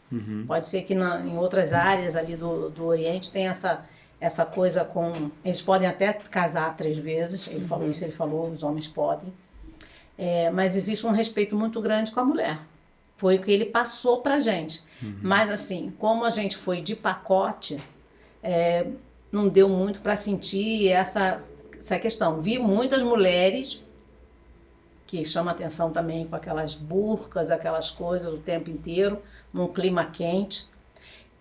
Pode ser que em outras áreas ali do Oriente tem essa coisa com... Eles podem até casar 3 vezes, ele falou isso, ele falou, os homens podem. Mas existe um respeito muito grande com a mulher. Foi o que ele passou pra gente. Mas assim, como a gente foi de pacote, não deu muito para sentir essa questão. Vi muitas mulheres que chamam atenção também com aquelas burcas, aquelas coisas o tempo inteiro, num clima quente.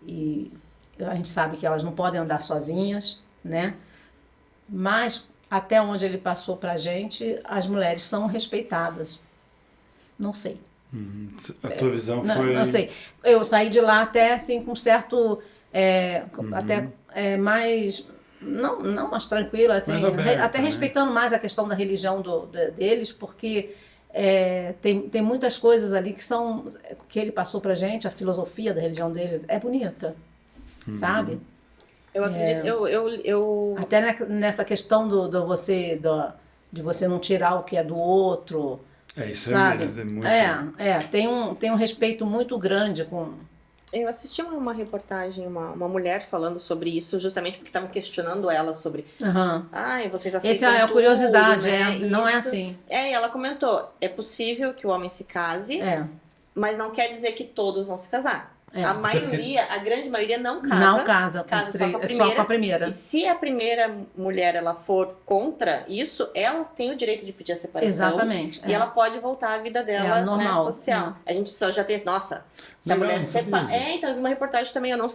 E a gente sabe que elas não podem andar sozinhas, né? Mas até onde ele passou pra gente, as mulheres são respeitadas. Não sei. A tua visão foi... Não sei. Eu saí de lá até assim com certo... até mais... Não mais tranquila, assim, aberta, até respeitando mais a questão da religião deles, porque tem muitas coisas ali que ele passou pra gente, a filosofia da religião deles é bonita, sabe? Eu acredito, eu... Até nessa questão de você não tirar o que é do outro, isso sabe? É muito... tem um respeito muito grande com... Eu assisti uma reportagem, uma mulher falando sobre isso, justamente porque estavam questionando ela sobre... vocês aceitam Essa é a curiosidade, tudo, né? Não é assim. E ela comentou, é possível que o homem se case, mas não quer dizer que todos vão se casar. A grande maioria não casa. Não casa só com a primeira. E se a primeira mulher ela for contra isso, ela tem o direito de pedir a separação. Exatamente. E ela pode voltar à vida dela, normal, né, social. A gente só já tem... Nossa, se a mulher se separa... então eu vi uma reportagem também, eu não...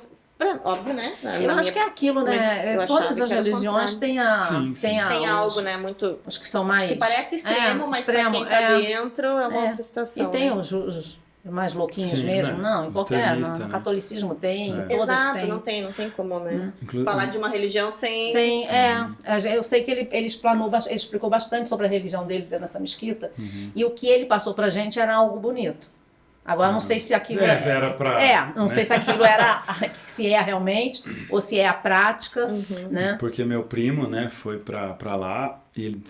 Óbvio, né? Eu acho que é aquilo, né? Todas as religiões têm algo, né? Muito... Os que são mais... Que parece extremo, mas pra quem tá dentro é uma outra situação. E tem né? os mais louquinhos mesmo, né? Não, em qualquer, no catolicismo tem, todas Exato, tem. não tem como, né? Falar de uma religião sem... Eu sei que ele explicou bastante sobre a religião dele nessa mesquita, e o que ele passou pra gente era algo bonito. Agora não sei se aquilo era pra, não sei se aquilo era se é realmente ou se é a prática, né? Porque meu primo, né, foi pra lá e ele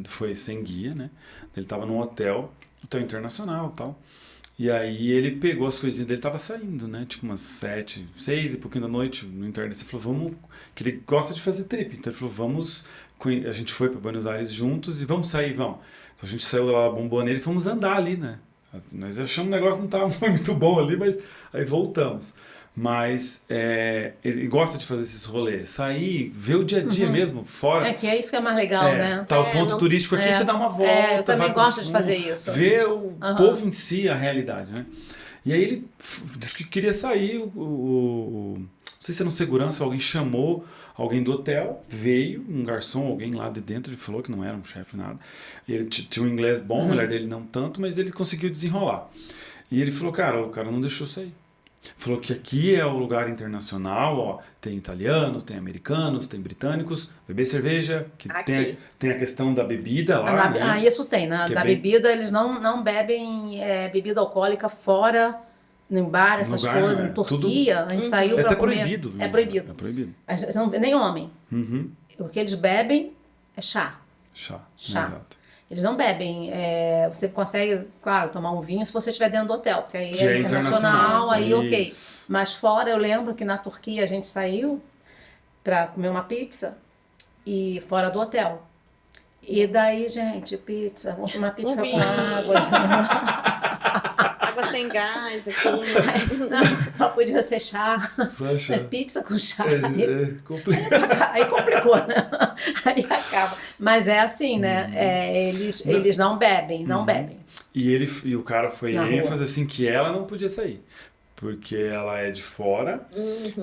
foi sem guia, né? Ele estava num hotel internacional, e tal. E aí ele pegou as coisinhas dele, tava saindo, né? Tipo umas 6 e pouquinho da noite, no internet. Ele falou, vamos... Que ele gosta de fazer trip. Então ele falou, vamos... A gente foi para Buenos Aires juntos e vamos sair, vamos. Então a gente saiu lá da Bomboneira e fomos andar ali, né? Nós achamos que o negócio não tava muito bom ali, mas aí voltamos. Mas ele gosta de fazer esses rolês. Sair, ver o dia a dia mesmo, fora. Que é isso que é mais legal, né? Tá o ponto turístico aqui, você dá uma volta. Eu também gosto de fazer isso. Ver o povo em si, a realidade, né? E aí ele disse que queria sair, não sei se era um segurança, alguém chamou alguém do hotel, veio, um garçom, alguém lá de dentro, ele falou que não era um chefe, nada. E ele tinha um inglês bom, a mulher dele não tanto, mas ele conseguiu desenrolar. E ele falou, o cara não deixou sair. Falou que aqui é o lugar internacional, ó, tem italianos, tem americanos, tem britânicos, beber cerveja, que tem a questão da bebida lá, né? Isso tem, né? Da bebida eles não bebem bebida alcoólica fora, em bar, essas coisas. Em Turquia, a gente saiu pra comer. Proibido. É proibido. É proibido. Você não vê nem homem. O que eles bebem é chá. Chá. Exato. Eles não bebem. Você consegue, claro, tomar um vinho se você estiver dentro do hotel, porque aí é internacional, aí Isso. ok. Mas fora, eu lembro que na Turquia a gente saiu pra comer uma pizza e fora do hotel. E daí, gente, pizza, vamos comer uma pizza com água. Água sem gás aqui. Só podia ser chá. Só chá. Pizza com chá. Complicado. Aí complicou, né? Aí acaba. Mas é assim, né? Eles não bebem, não bebem. E o cara foi ênfase assim que ela não podia sair. Porque ela é de fora.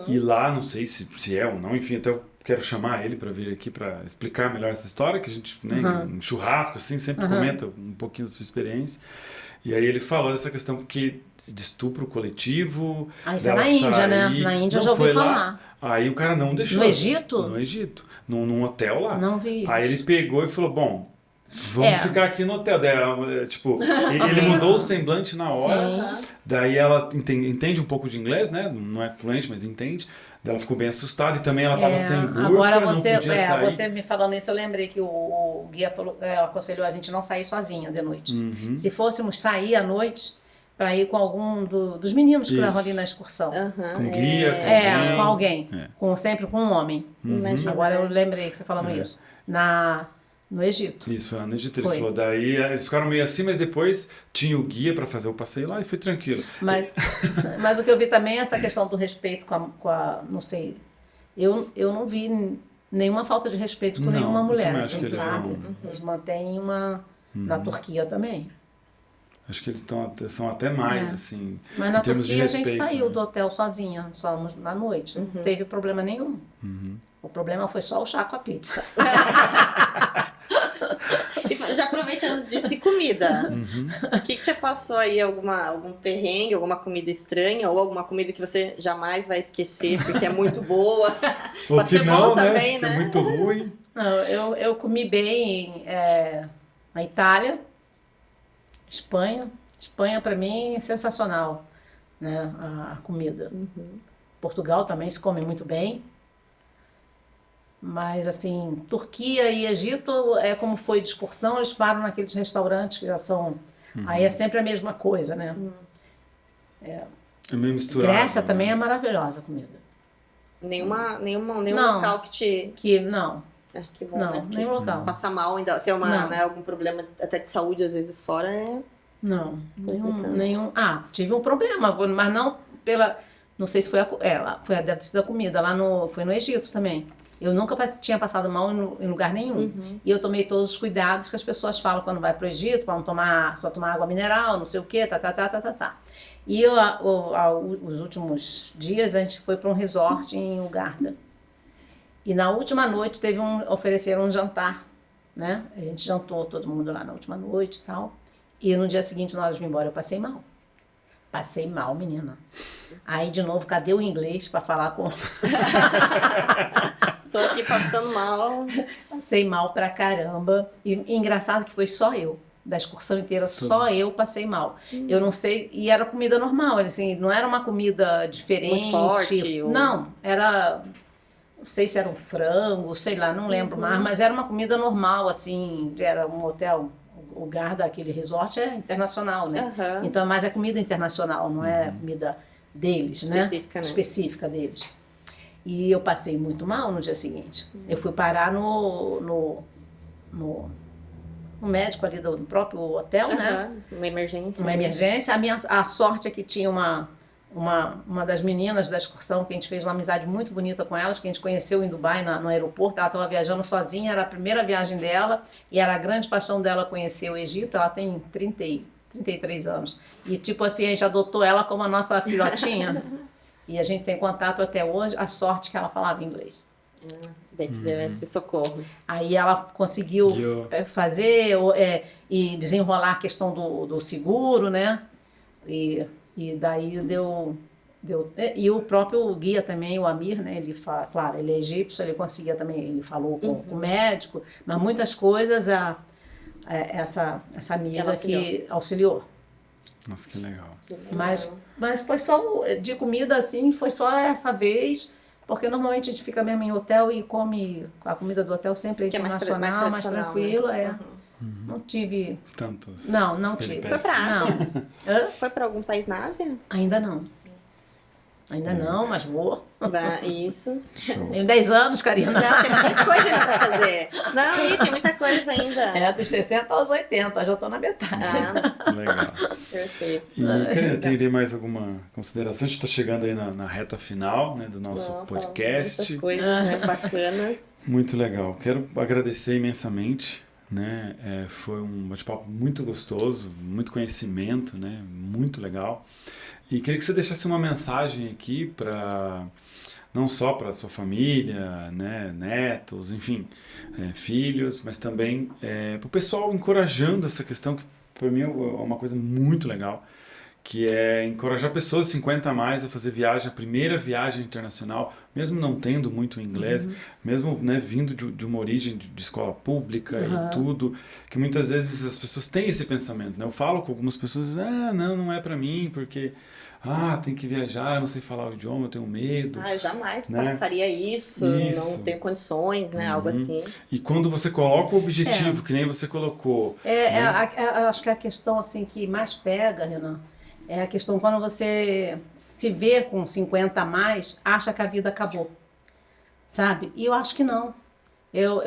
E lá, não sei se é ou não, enfim, até eu quero chamar ele para vir aqui para explicar melhor essa história, que a gente, né, em churrasco, assim, sempre comenta um pouquinho da sua experiência. E aí ele falou dessa questão de estupro coletivo. Isso é na Índia, né? Na Índia eu já ouvi falar. Aí o cara não deixou. No Egito? No Egito. Num hotel lá. Não vi isso. Aí ele pegou e falou, bom, vamos ficar aqui no hotel. Daí, tipo, ele mudou o semblante na hora. Sim. Daí ela entende um pouco de inglês, né? Não é fluente, mas entende. Daí ela ficou bem assustada e também ela estava sem burca, agora você, não podia sair. Você me falando isso, eu lembrei que o guia falou, aconselhou a gente não sair sozinha de noite. Se fôssemos sair à noite, para ir com algum dos meninos que estavam ali na excursão. Com guia, com alguém. Sempre com um homem. Agora eu lembrei que você falando isso. No Egito. Isso, foi lá no Egito. Ele falou, daí eles ficaram meio assim, mas depois tinha o guia para fazer o passeio lá e foi tranquilo. Mas o que eu vi também é essa questão do respeito com a não sei, eu não vi nenhuma falta de respeito com nenhuma mulher, assim, sabe? Eles mantêm na Turquia também. Acho que eles são até mais, assim, mas na Turquia a gente saiu do né? hotel sozinha, só na noite. Não teve problema nenhum. O problema foi só o chá com a pizza. Já aproveitando disso, e comida? O que você passou aí? Algum perrengue, alguma comida estranha ou alguma comida que você jamais vai esquecer porque é muito boa? Ou pode que ser não, bom também, né? Que é muito ruim. Não, eu comi bem na Itália, Espanha. Espanha, para mim, é sensacional, né? A comida. Portugal também se come muito bem. Mas, assim, Turquia e Egito, como foi de excursão, eles param naqueles restaurantes que já são... Aí é sempre a mesma coisa, né? É meio misturado. Grécia também é maravilhosa a comida. Nenhum local não. Que bom, não, né? nenhum local. Passar mal, ainda ter algum problema até de saúde, às vezes, fora Não, nenhum... tive um problema, mas não pela... Não sei se foi deve ter sido a comida, foi no Egito também. Eu nunca tinha passado mal em lugar nenhum. E eu tomei todos os cuidados que as pessoas falam quando vai para o Egito, para não só tomar água mineral, não sei o quê, E os últimos dias a gente foi para um resort em Hurghada. E na última noite ofereceram um jantar, né? A gente jantou todo mundo lá na última noite e tal. E no dia seguinte, na hora de ir embora, eu passei mal. Passei mal, menina. Aí, de novo, cadê o inglês para falar com... Tô aqui passando mal. Passei mal pra caramba. E engraçado que foi só eu. da excursão inteira, só eu passei mal. Eu não sei, e era comida normal, assim, não era uma comida diferente. Muito forte, não, era, não sei se era um frango, sei lá, não lembro mais, mas era uma comida normal, assim, era um hotel, o Garda, aquele resort é internacional, né? Então, mas é comida internacional, não é comida deles, específica, né? Específica deles. E eu passei muito mal no dia seguinte. Eu fui parar no médico ali do próprio hotel, né? Uma emergência. Uma emergência. A sorte é que tinha uma das meninas da excursão, que a gente fez uma amizade muito bonita com elas, que a gente conheceu em Dubai, no aeroporto. Ela estava viajando sozinha, era a primeira viagem dela, e era a grande paixão dela conhecer o Egito. Ela tem 33 anos. E, tipo assim, a gente adotou ela como a nossa filhotinha. E a gente tem contato até hoje. A sorte que ela falava inglês. Deve esse socorro. Aí ela conseguiu fazer e desenrolar a questão do seguro, né? E daí deu. E o próprio guia também, o Amir, né? Ele fala, claro, ele é egípcio, ele conseguia também, ele falou com o médico, mas muitas coisas essa amiga que auxiliou. Nossa, que legal. Mas foi só, de comida assim, foi só essa vez, porque normalmente a gente fica mesmo em hotel e come a comida do hotel sempre internacional, mais tranquilo, né? Não tive... Tantos. Não tive. Foi pra Ásia? Foi pra algum país na Ásia? Ainda não. Ainda não, mas vou. Isso. Tenho 10 anos, Karina. Não, tem bastante coisa ainda pra fazer. Não, tem muita coisa ainda. Dos 60 aos 80, já tô na metade. Legal. Perfeito. E, Karina, teria mais alguma consideração? A gente está chegando aí na reta final, né, do nosso podcast. Muitas coisas, né, bacanas. Muito legal. Quero agradecer imensamente, né? Foi um bate-papo muito gostoso, muito conhecimento, né? Muito legal. E queria que você deixasse uma mensagem aqui para não só para sua família, né, netos, enfim, filhos, mas também para o pessoal, encorajando essa questão que para mim é uma coisa muito legal, que é encorajar pessoas 50 a mais a fazer viagem, a primeira viagem internacional, mesmo não tendo muito inglês, mesmo, né, vindo de uma origem de escola pública e tudo, que muitas vezes as pessoas têm esse pensamento, né? Eu falo com algumas pessoas, não é para mim, porque tem que viajar, eu não sei falar o idioma, eu tenho medo. Eu jamais né? faria isso, não tenho condições, né? Algo assim. E quando você coloca o objetivo, que nem você colocou... acho que a questão assim, que mais pega, Renan, é a questão quando você se vê com 50 a mais, acha que a vida acabou, sabe? E eu acho que não. Eu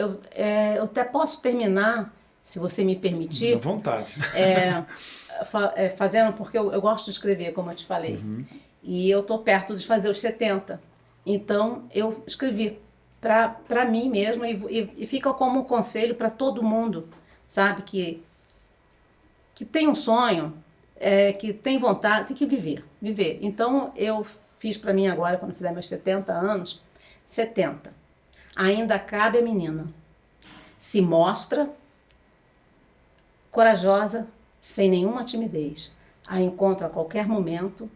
até posso terminar, se você me permitir. À vontade. Fazendo, porque eu gosto de escrever, como eu te falei. E eu estou perto de fazer os 70. Então, eu escrevi para mim mesma e fica como um conselho para todo mundo, sabe? Que tem um sonho, que tem vontade, tem que viver. Então, eu fiz para mim agora, quando fizer meus 70 anos, 70. Ainda cabe a menina. Se mostra corajosa, sem nenhuma timidez. A encontra a qualquer momento,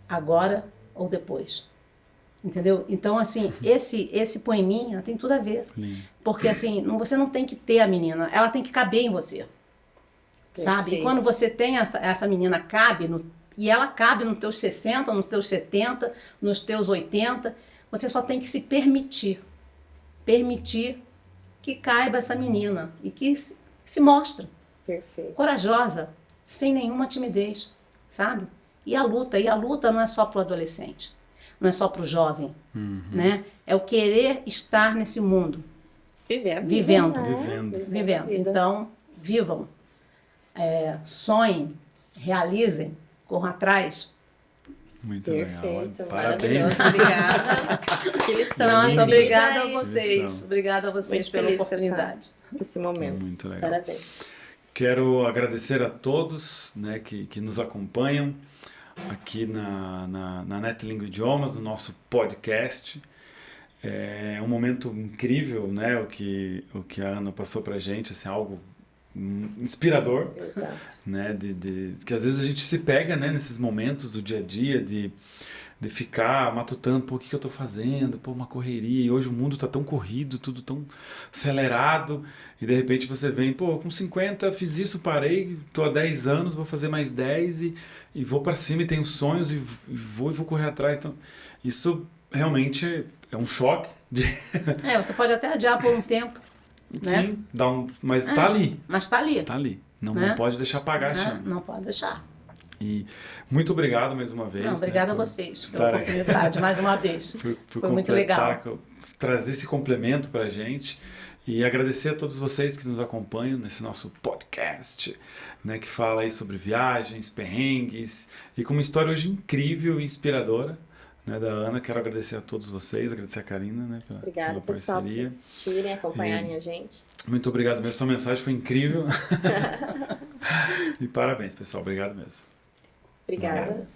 agora ou depois. Entendeu? Então, assim, esse poeminha tem tudo a ver. Porque, assim, você não tem que ter a menina, ela tem que caber em você. Sabe? E quando você tem essa menina e ela cabe nos teus 60, nos teus 70, nos teus 80, você só tem que se permitir. Permitir que caiba essa menina e que se mostre. Perfeito. Corajosa, sem nenhuma timidez, sabe? E a luta não é só para o adolescente, não é só para o jovem, né? É o querer estar nesse mundo. Vivendo. Então, vivam, sonhem, realizem, corram atrás. Muito Perfeito, legal. Parabéns. Obrigada. Que lição. Nossa, obrigada a vocês. Obrigada a vocês pela oportunidade. Esse momento. Muito legal. Parabéns. Quero agradecer a todos, né, que nos acompanham aqui na NetLingua Idiomas, no nosso podcast. É um momento incrível, né, o que a Ana passou pra gente, assim, algo inspirador. Exato. Né, que às vezes a gente se pega, né, nesses momentos do dia a dia de ficar matutando, pô, o que eu tô fazendo? Pô, uma correria, e hoje o mundo tá tão corrido, tudo tão acelerado, e de repente você vem, pô, com 50 fiz isso, parei, tô há 10 anos, vou fazer mais 10 e vou para cima e tenho sonhos e vou correr atrás. Então, isso realmente é um choque. Você pode até adiar por um tempo, né? Sim, mas tá ali. Mas tá ali. Tá ali. Não pode deixar apagar a chama. Não pode deixar. E muito obrigado mais uma vez. Obrigada a vocês pela oportunidade, mais uma vez. Foi muito legal. Trazer esse complemento pra gente. E agradecer a todos vocês que nos acompanham nesse nosso podcast, né, que fala aí sobre viagens, perrengues, e com uma história hoje incrível e inspiradora, né, da Ana. Quero agradecer a todos vocês, agradecer a Karina, né, pela pessoal, por assistirem, acompanharem a gente. Muito obrigado mesmo, sua mensagem foi incrível. E parabéns, pessoal. Obrigado mesmo. Obrigada.